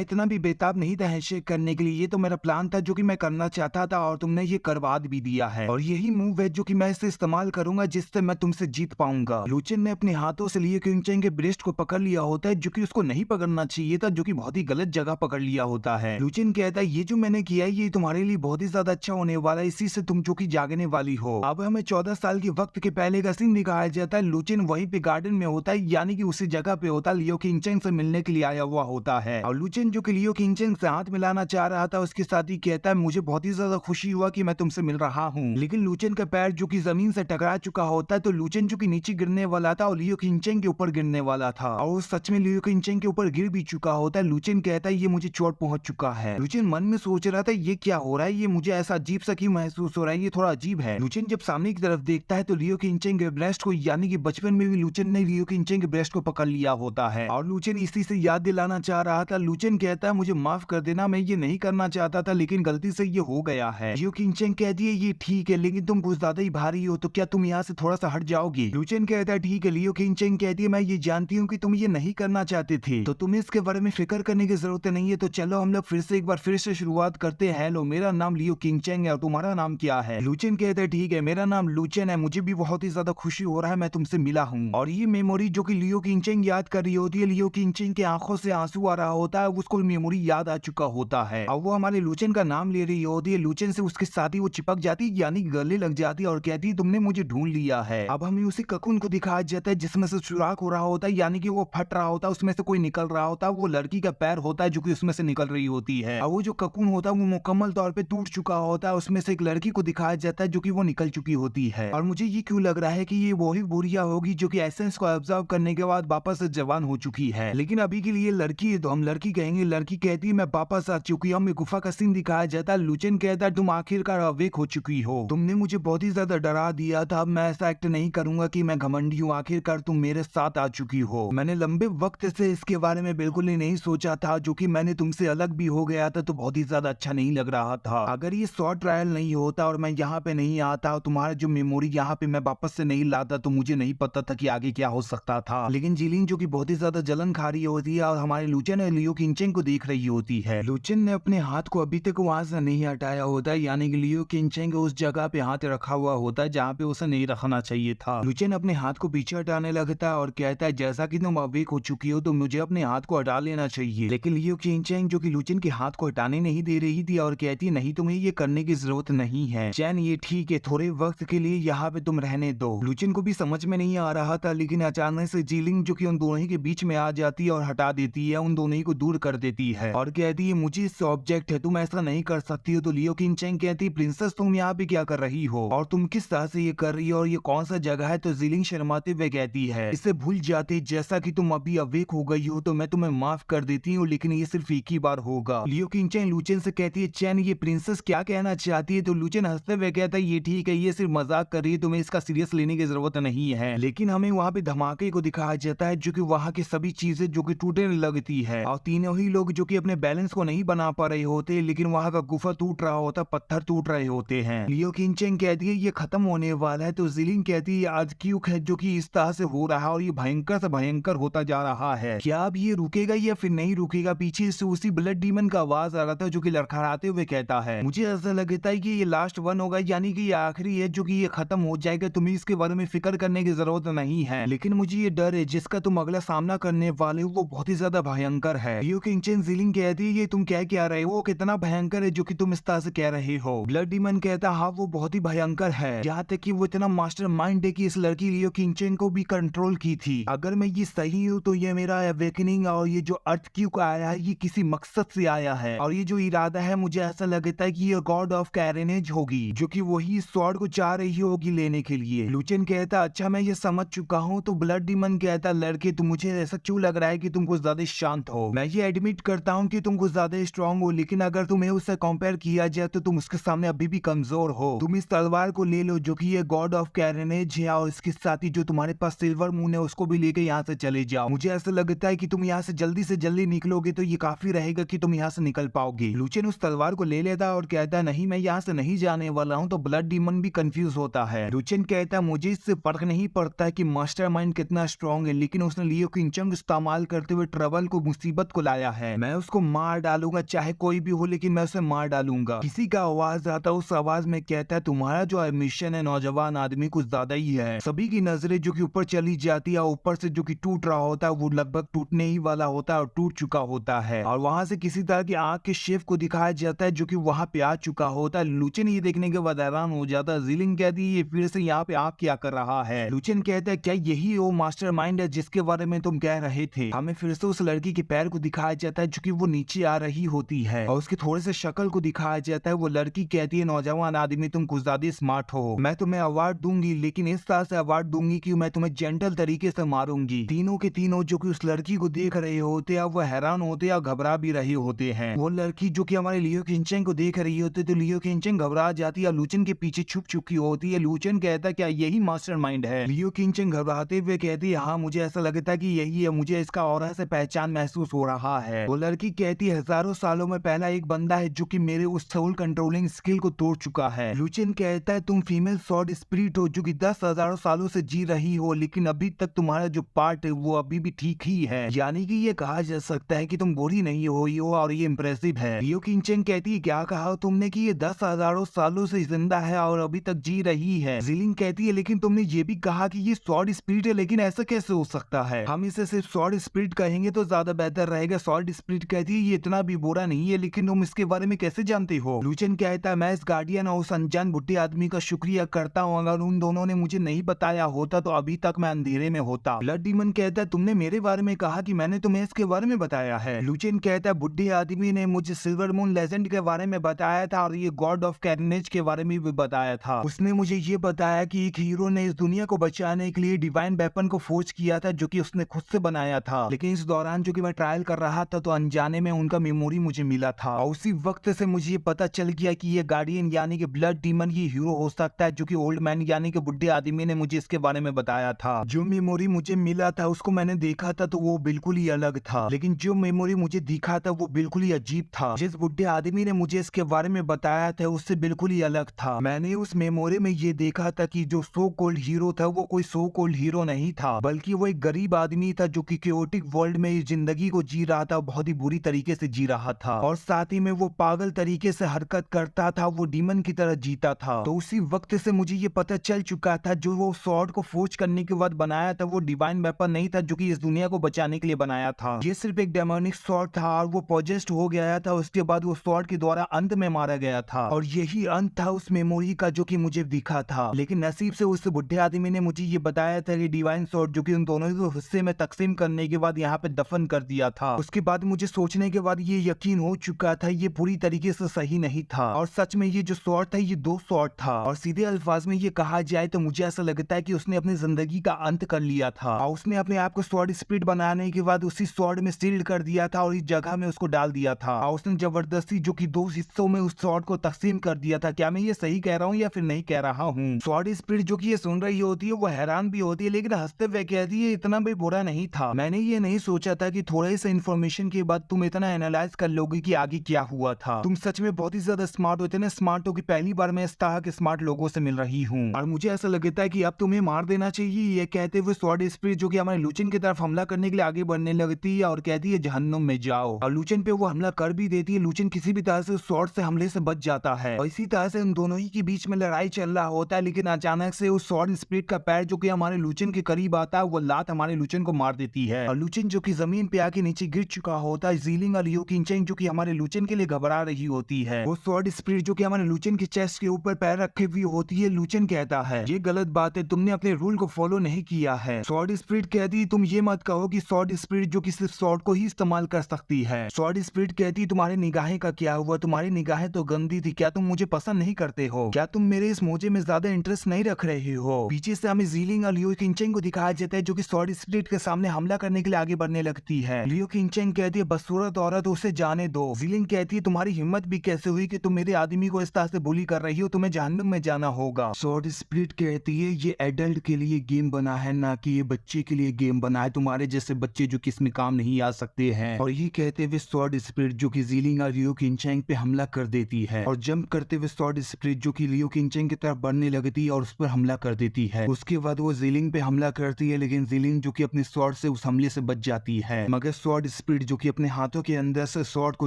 इतना भी बेताब नहीं था हैंडशेक करने के लिए, ये तो मेरा प्लान था जो कि मैं करना चाहता था और तुमने ये करवा भी दिया है। और यही मूव है जो कि मैं इसे इस्तेमाल करूंगा जिससे मैं तुमसे जीत पाऊंगा। लुचेन ने अपने हाथों से लियो किंगचेन के ब्रेस्ट को पकड़ लिया होता है जो कि उसको नहीं पकड़ना चाहिए था, जो कि बहुत ही गलत जगह पकड़ लिया होता है। लुचेन कहता है ये जो मैंने किया है ये तुम्हारे लिए बहुत ही ज्यादा अच्छा होने वाला है, इसी से तुम जो कि जागने वाली हो। अब हमें 14 साल के वक्त के पहले का सीन दिखाया जाता है। लुचेन वहीं पे गार्डन में होता है, यानी कि उसी जगह पे होता है, लियो किंगचेन से मिलने के लिए आया हुआ होता है। और लुचेन जो कि लियो किंगचेन से हाथ मिलाना चाह रहा था, उसके साथ ही कहता है मुझे बहुत ही ज्यादा खुशी हुआ कि मैं तुमसे मिल रहा हूँ। लेकिन लुचेन का पैर जो कि जमीन से टकरा चुका होता है, तो लुचेन जो कि नीचे गिरने वाला था और लियो किंगचेन के ऊपर गिरने वाला था, और वो सच में लियो किंगचेन के ऊपर गिर भी चुका होता है। लुचेन कहता है ये मुझे चोट पहुंच चुका है। लुचेन मन में सोच रहा था ये क्या हो रहा है, ये मुझे ऐसा अजीब सा क्यों महसूस हो रहा है, ये थोड़ा अजीब है। लुचेन जब सामने की तरफ देखता है तो लियो किंगचेन के ब्रेस्ट को, यानी कि बचपन में भी लुचेन ने लियो किंगचेन के ब्रेस्ट को पकड़ लिया होता है और लुचेन इसी से याद दिलाना चाह रहा था। लुचेन कहता है मुझे माफ कर देना, मैं ये नहीं करना चाहता था लेकिन गलती से ये हो गया है। लियो किंगचेन कहती है ये ठीक है लेकिन तुम कुछ ज्यादा ही भारी हो, तो क्या तुम यहाँ से थोड़ा सा हट जाओगी? लुचेन कहता है ठीक है। लियो किंगचेन कहती है मैं ये जानती हूँ कि तुम ये नहीं करना चाहते थे, तो तुम्हें इसके बारे में फिक्र करने की जरूरत नहीं है। तो चलो हम लोग फिर से एक बार फिर से शुरुआत करते हैं। हेलो, मेरा नाम लियो किंगचेन है और तुम्हारा नाम क्या है? लुचेन कहता है ठीक है, मेरा नाम लुचेन है, मुझे भी बहुत ही ज्यादा खुशी हो रहा है मैं तुमसे मिला हूँ। और ये मेमोरी जो कि लियो किंगचेन याद कर रही होती है, लियो किंगचेन के आंखों से आंसू आ रहा होता है, उसको मेमोरी याद आ चुका होता है। अब वो हमारे लुचेन का नाम ले रही होती है। लुचेन से उसके साथ ही वो चिपक जाती है, यानी गले लग जाती है और कहती है तुमने मुझे ढूंढ लिया है। अब हमें उसी ककून को दिखाया जाता है जिसमें से सुराख हो रहा होता है, यानी कि वो फट रहा होता है, उसमें से कोई निकल रहा होता है, वो लड़की का पैर होता है जो कि उसमें से निकल रही होती है। और वो जो ककून होता है वो मुकम्मल तौर पे टूट चुका होता है, उसमें से एक लड़की को दिखाया जाता है जो कि वो निकल चुकी होती है। और मुझे ये क्यों लग रहा है कि ये वही बुढ़िया होगी जो कि एसेंस को ऑब्जर्व करने के बाद वापस से जवान हो चुकी है, लेकिन अभी के लिए लड़की है तो हम लड़की कहेंगे। लड़की कहती है मैं वापस आ चुकी हूँ। हमें गुफा का सीन दिखाया जाता है। लुचेन कहता है तुम आखिरकार अवेक हो चुकी हो, तुमने मुझे बहुत ही ज्यादा डरा दिया था, अब मैं ऐसा एक्ट नहीं करूंगा कि मैं घमंडी हूँ, आखिरकार तुम मेरे साथ आ चुकी हो। मैंने लंबे वक्त से इसके बारे में बिल्कुल ही नहीं सोचा था, जो कि मैंने तुमसे अलग भी हो गया था तो बहुत ही ज्यादा अच्छा नहीं लग रहा था। अगर ये शॉर्ट ट्रायल नहीं होता और मैं यहाँ पे नहीं आता और तुम्हारा जो मेमोरी यहाँ पे मैं वापस से नहीं लाता तो मुझे नहीं पता था कि आगे क्या हो सकता था। लेकिन जिलिंग जो कि बहुत ही ज्यादा जलन खा रही होती है और हमारे लुचेन और लियो किंगचेन को देख रही होती है। लुचेन ने अपने हाथ को अभी तक वहां से नहीं हटाया होता है, यानी कि लियो किंगचेन को उस जगह पे हाथ रखा हुआ होता है जहाँ पे उसे नहीं रखना चाहिए था। लुचेन अपने हाथ को पीछे हटाने लगता है और कहता है जैसा कि तुम अवेक हो चुकी हो तो मुझे अपने हाथ को हटा लेना चाहिए। लेकिन लियो किंगचेन जो कि लुचेन के हाथ को हटाने नहीं दे रही थी और कहती नहीं तुम्हें ये करने की जरूरत नहीं है। चैन ये ठीक है, थोड़े वक्त के लिए यहाँ पे तुम रहने दो। लुचेन को भी समझ में नहीं आ रहा था, लेकिन अचानक से जिलिंग जो कि उन दोनों ही के बीच में आ जाती है और हटा देती है, उन दोनों ही को दूर कर देती है और कहती है मुझे इससे ऑब्जेक्ट है, तुम ऐसा नहीं कर सकती हो। तो लियो किंगचेन कहती प्रिंसेस तुम यहाँ पे क्या कर रही हो और तुम किस तरह से ये कर रही हो और ये कौन सा जगह है? तो जिलिंग शर्माते हुए कहती है इसे भूल जाते, जैसा कि तुम अभी अवेक हो गई हो तो मैं तुम्हें माफ कर देती हूँ, लेकिन ये सिर्फ एक ही बार होगा। लियो किंगचेन लुचेन से कहती है चैन ये प्रिंसेस क्या कहना चाहती है? तो लुचेन हंसते हुए कहता है ये ठीक है, ये सिर्फ मजाक कर रही है, तुम्हें इसका सीरियस लेने की जरूरत नहीं है। लेकिन हमें वहाँ पे धमाके को दिखाया जाता है जो कि वहाँ की सभी चीजें जो कि टूटने लगती है और तीनों ही लोग जो कि अपने बैलेंस को नहीं बना पा रहे होते, लेकिन वहाँ का गुफा टूट रहा होता, पत्थर टूट रहे होते हैं। लियो किंगचेन कहती है ये खत्म होने वाला है। तो जिलिंग कहती है आज क्यों है जो कि इस तरह से हो रहा है और ये भयंकर से भयंकर होता जा रहा है, क्या अब ये रुकेगा या फिर नहीं रुकेगा? पीछे से उसी ब्लड डीमन का आवाज आ रहा था जो कि लड़खड़ाते हुए कहता है मुझे ऐसा लगता है कि ये लास्ट वन होगा, यानी कि ये आखिरी है जो कि ये खत्म हो जाएगा, तुम्हें इसके बारे में फिक्र करने की जरूरत नहीं है। लेकिन मुझे ये डर है जिसका तुम अगला सामना करने वाले हो वो बहुत ही ज्यादा भयंकर है। लियो किंगचेन जिलिंग कहती है ये तुम क्या रहे हो, वो कितना भयंकर है जो कि तुम इस तरह से कह रहे हो? ब्लड डीमन कहता हाँ वो बहुत ही भयंकर है, यहाँ तक कि वो इतना मास्टर माइंड है कि इस लड़की लियो किंगचेन को भी कंट्रोल की थी। अगर मैं ये सही हूँ तो ये मेरा अवेकनिंग और ये जो अर्थ क्यों आया है ये किसी मकसद से आया है, और ये जो इरादा है मुझे ऐसा लगता है कि ये गॉड ऑफ कैरेनेज होगी जो कि वही स्वॉर्ड को चाह रही होगी लेने के लिए। लुचेन कहता अच्छा मैं ये समझ चुका हूँ। तो ब्लड डीमन कहता लड़के तुम मुझे ऐसा क्यों लग रहा है कि तुम कुछ ज्यादा शांत हो? मैं ये एडमिट करता हूँ कि तुम कुछ ज्यादा स्ट्रांग हो, लेकिन अगर तुम्हें उससे कंपेयर किया जाए तो तुम उसके सामने अभी भी कमजोर हो। तुम इस तलवार को ले लो जो कि ये गॉड ऑफ कैरेनेज है, और इसके साथ ही जो तुम्हारे पास सिल्वर मून है उसको भी लेके यहाँ से चले जाओ। मुझे ऐसा लगता है कि तुम यहाँ से जल्दी निकलोगे तो ये काफी रहेगा कि तुम यहाँ से निकल पाओगे। लुचेन उस तलवार को ले लेता और कहता नहीं मैं यहाँ से नहीं जाने वाला हूँ। तो ब्लड डीमन भी कंफ्यूज होता है। लुचेन कहता मुझे इस उससे फर्क नहीं पड़ता है कि मास्टरमाइंड कितना स्ट्रांग है, लेकिन उसने लियो किंचंग इस्तेमाल करते हुए ट्रबल को मुसीबत को लाया है। मैं उसको मार डालूंगा, चाहे कोई भी हो, लेकिन मैं उसे मार डालूंगा। किसी का आवाज आता है, उस आवाज में कहता है तुम्हारा जो मिशन है नौजवान आदमी कुछ ज्यादा ही है। सभी की नजरें जो कि ऊपर चली जाती है, ऊपर से जो कि टूट रहा होता है वो लगभग टूटने ही वाला होता है और टूट चुका होता है। और वहां से किसी तरह की आग के शेफ को दिखाया जाता है जो कि वहां पे आ चुका होता है। लुचेन ये देखने के बाद हैरान हो जाता है। जीलिंग कहती है ये फिर से यहाँ पे आग क्या कर रहा है। लुचेन कहता है क्या यही वो मास्टरमाइंड है जिसके बारे में तुम कह रहे थे। हमें फिर से उस लड़की के पैर को दिखाया जाता है जो कि वो नीचे आ रही होती है और उसके थोड़े से शक्ल को दिखाया जाता है। वो लड़की कहती है नौजवान आदमी तुम कुछ ज्यादा स्मार्ट हो, मैं तुम्हें अवार्ड दूंगी, लेकिन इस तरह से अवार्ड दूंगी कि मैं तुम्हें जेंटल तरीके से मारूंगी। तीनों के तीनों जो कि उस लड़की को देख रहे होते हैं वो हैरान होते हैं और घबरा भी रहे होते हैं। वो लड़की जो कि हमारे लियो किंचेंग को देख रही होती है तो लियो किंचेंग घबरा जाती है, लुचेन के पीछे छुप चुकी होती है। लुचेन कहता है क्या यही मास्टरमाइंड है। लियो किंचेंग घबराते हुए कहती है हाँ मुझे ऐसा लगता है कि यही है, मुझे इसका ऑरा से पहचान महसूस हो रहा है। वो लड़की कहती है हजारों सालों में पहला एक बंदा है जो कि मेरे उस सोल कंट्रोलिंग स्किल को तोड़ चुका है। लुचेन कहता है तुम फीमेल सॉर्ड स्पिरिट हो जो कि 10,000 सालों से जी रही हो, लेकिन अभी तक तुम्हारा जो पार्ट है वो अभी भी ठीक ही है, यानी कि ये कहा जा सकता है कि तुम बुरी नहीं हुई हो और ये इम्प्रेसिव है। लियो किंचेंग कहती है क्या कहा तुमने कि ये 10,000 सालों से जिंदा है और अभी तक जी रही है। जीलिंग कहती है लेकिन तुमने ये भी कहा कि ये सॉर्ड स्पिरिट है, लेकिन ऐसा कैसे हो सकता है। हम इसे सिर्फ सॉर्ड स्पिरिट कहेंगे तो ज्यादा बेहतर रहेगा। सॉर्ड स्पिरिट कहती है ये इतना भी बुरा नहीं है, लेकिन तुम इसके बारे में कैसे जानते हो। लुचेन कहता है मैं इस गार्डियन और उस अनजान बुढ़े आदमी का शुक्रिया करता हूँ, अगर उन दोनों ने मुझे नहीं बताया होता तो अभी तक मैं अंधेरे में होता। ब्लड डीमन कहता है तुमने मेरे बारे में कहा कि मैंने तुम्हें इसके बारे में बताया है। लुचेन कहता है बुढ़े आदमी ने मुझे सिल्वर मून लेजेंड के बारे में बताया था और ये गॉड ऑफ कैरनेज के बारे में भी बताया था। उसने मुझे ये बताया कि एक हीरो ने इस दुनिया को बचाने के लिए डिवाइन वेपन को फोर्ज किया था जो कि उसने खुद से बनाया था, लेकिन इस दौरान जो कि मैं ट्रायल कर रहा था तो अनजाने में उनका मेमोरी मुझे मिला था और उसी वक्त से मुझे ये पता चल गया कि ये गार्डियन यानी कि ब्लड डीमन ये हीरो हो सकता है जो कि ओल्ड मैन यानी कि बुढ़े आदमी ने मुझे इसके बारे में बताया था। जो मेमोरी मुझे मिला था उसको मैंने देखा था तो वो बिल्कुल ही अलग था, लेकिन जो मेमोरी मुझे दिखा था वो बिल्कुल ही अजीब था। जिस बुढ़े आदमी ने मुझे इसके बारे में बताया था उससे बिल्कुल ही अलग था। मैंने उस मेमोरी में ये देखा था कि जो सो कोल्ड हीरो था वो कोई सो कोल्ड हीरो नहीं था, बल्कि वो एक गरीब आदमी था जो कि क्योटिक वर्ल्ड में इस जिंदगी को जी रहा था, बहुत ही बुरी तरीके से जी रहा था और साथ ही में वो पागल तरीके से हरकत करता था, वो डीमन की तरह जीता था। तो उसी वक्त से मुझे ये पता चल चुका था जो वो स्वॉर्ड को फोर्ज करने के बाद बनाया था वो डिवाइन वेपन नहीं था जो कि इस दुनिया को बचाने के लिए बनाया था। ये सिर्फ एक डेमोनिक स्वॉर्ड था और वो पोजेस्ड हो गया था। उसके बाद वो स्वॉर्ड के द्वारा अंत में मारा गया था और यही अंत था उस मेमोरी का जो कि मुझे दिखा था। लेकिन नसीब से उस बुढ़े आदमी ने मुझे ये बताया था कि डिवाइन स्वॉर्ड जो कि उन दोनों को हिस्से में तकसीम करने के बाद यहाँ पे दफन कर दिया था। उसके बाद मुझे सोचने के बाद ये यकीन हो चुका था ये पूरी तरीके से सही नहीं था और सच में ये जो स्वॉर्ड था ये दो स्वॉर्ड था और सीधे अल्फाज में ये कहा जाए तो मुझे ऐसा लगता है कि उसने अपनी जिंदगी का अंत कर लिया था और उसने अपने आप को स्वॉर्ड स्पिरिट बनाने के बाद उसी स्वॉर्ड में सील्ड कर दिया था और इस जगह में उसको डाल दिया था और उसने जबरदस्ती जो कि दो हिस्सों में उस स्वॉर्ड को तकसीम कर दिया था। क्या मैं ये सही कह रहा हूँ या फिर नहीं कह रहा हूँ। स्वॉर्ड स्पिरिट जो कि ये सुन रही होती है वो हैरान भी होती है लेकिन हंसते हुए कहती है इतना भी बुरा नहीं था। मैंने ये नहीं सोचा था कि थोड़े से इन्फॉर्मेशन के बाद तुम इतना एनालाइज कर लोगे कि आगे क्या हुआ था। तुम सच में बहुत ही ज्यादा स्मार्ट हो, इतने स्मार्ट हो कि पहली बार मैं इस तरह के स्मार्ट लोगों से मिल रही हूँ और मुझे ऐसा लगता है कि अब तुम्हें मार देना चाहिए। ये कहते हुए स्वॉर्ड स्पिरिट जो कि हमारे लुचेन की तरफ हमला करने के लिए आगे बढ़ने लगती है और कहती है जहन्नुम में जाओ और लुचेन पे वो हमला कर भी देती है। लुचेन किसी भी तरह से स्वॉर्ड से हमले से बच जाता है और इसी तरह से उन दोनों ही के बीच में लड़ाई चल रहा होता है, लेकिन अचानक से उस स्वॉर्ड स्पिरिट का पैर जो कि हमारे लुचेन के करीब आता है वो लात हमारे लुचेन को मार देती है और लुचेन जो कि जमीन पे आके नीचे गिर चुका होता है। जीलिंग और लियो किंचेंग जो कि हमारे लुचेन के लिए घबरा रही होती है। वो स्वॉर्ड स्पिरिट जो कि हमारे लुचेन की चेस्ट के ऊपर पैर रखे हुई होती है। लुचेन कहता है ये गलत बात है, तुमने अपने रूल को फॉलो नहीं किया है। स्वॉर्ड स्पिरिट कहती है तुम ये मत कहो कि स्वॉर्ड स्पिरिट जो कि सिर्फ स्वॉर्ड को ही इस्तेमाल कर सकती है। स्वॉर्ड स्पिरिट कहती है तुम्हारी निगाहें का क्या हुआ, तुम्हारी निगाहें तो गंदी थी, क्या तुम मुझे पसंद नहीं करते हो, क्या तुम मेरे इस मोजे में ज्यादा इंटरेस्ट नहीं रख रहे हो। पीछे से हमें जीलिंग और लियो किंचेंग को दिखाया जाता है जो कि स्वॉर्ड स्पिरिट के सामने हमला करने के लिए आगे बढ़ने लगती है। लियो किंचेंग कहती है बदसूरत औरत उसे जाने दो। जीलिंग कहती है तुम्हारी हिम्मत भी कैसे हुई कि तुम मेरे आदमी को इस तरह से बुली कर रही हो, तुम्हें जहन्नुम में जाना होगा। स्वॉर्ड स्पिरिट कहती है ये एडल्ट के लिए गेम बना है ना कि ये बच्चे के लिए गेम बना है, तुम्हारे जैसे बच्चे जो किसमें काम नहीं आ सकते हैं। और ये कहते हुए स्वॉर्ड स्पिरिट जो कि जीलिंग और लियो किंचेंग पे हमला कर देती है और जंप करते हुए स्वॉर्ड स्पिरिट जो कि लियो किंचेंग की तरफ बढ़ने लगती है और उस पर हमला कर कर देती है। उसके बाद वो जीलिंग पे हमला करती है, लेकिन जीलिंग जो कि अपने स्वॉर्ड से उस हमले से बच जाती है, मगर स्वॉर्ड स्पिरिट जो कि अपने हाथों के अंदर से स्वॉर्ड को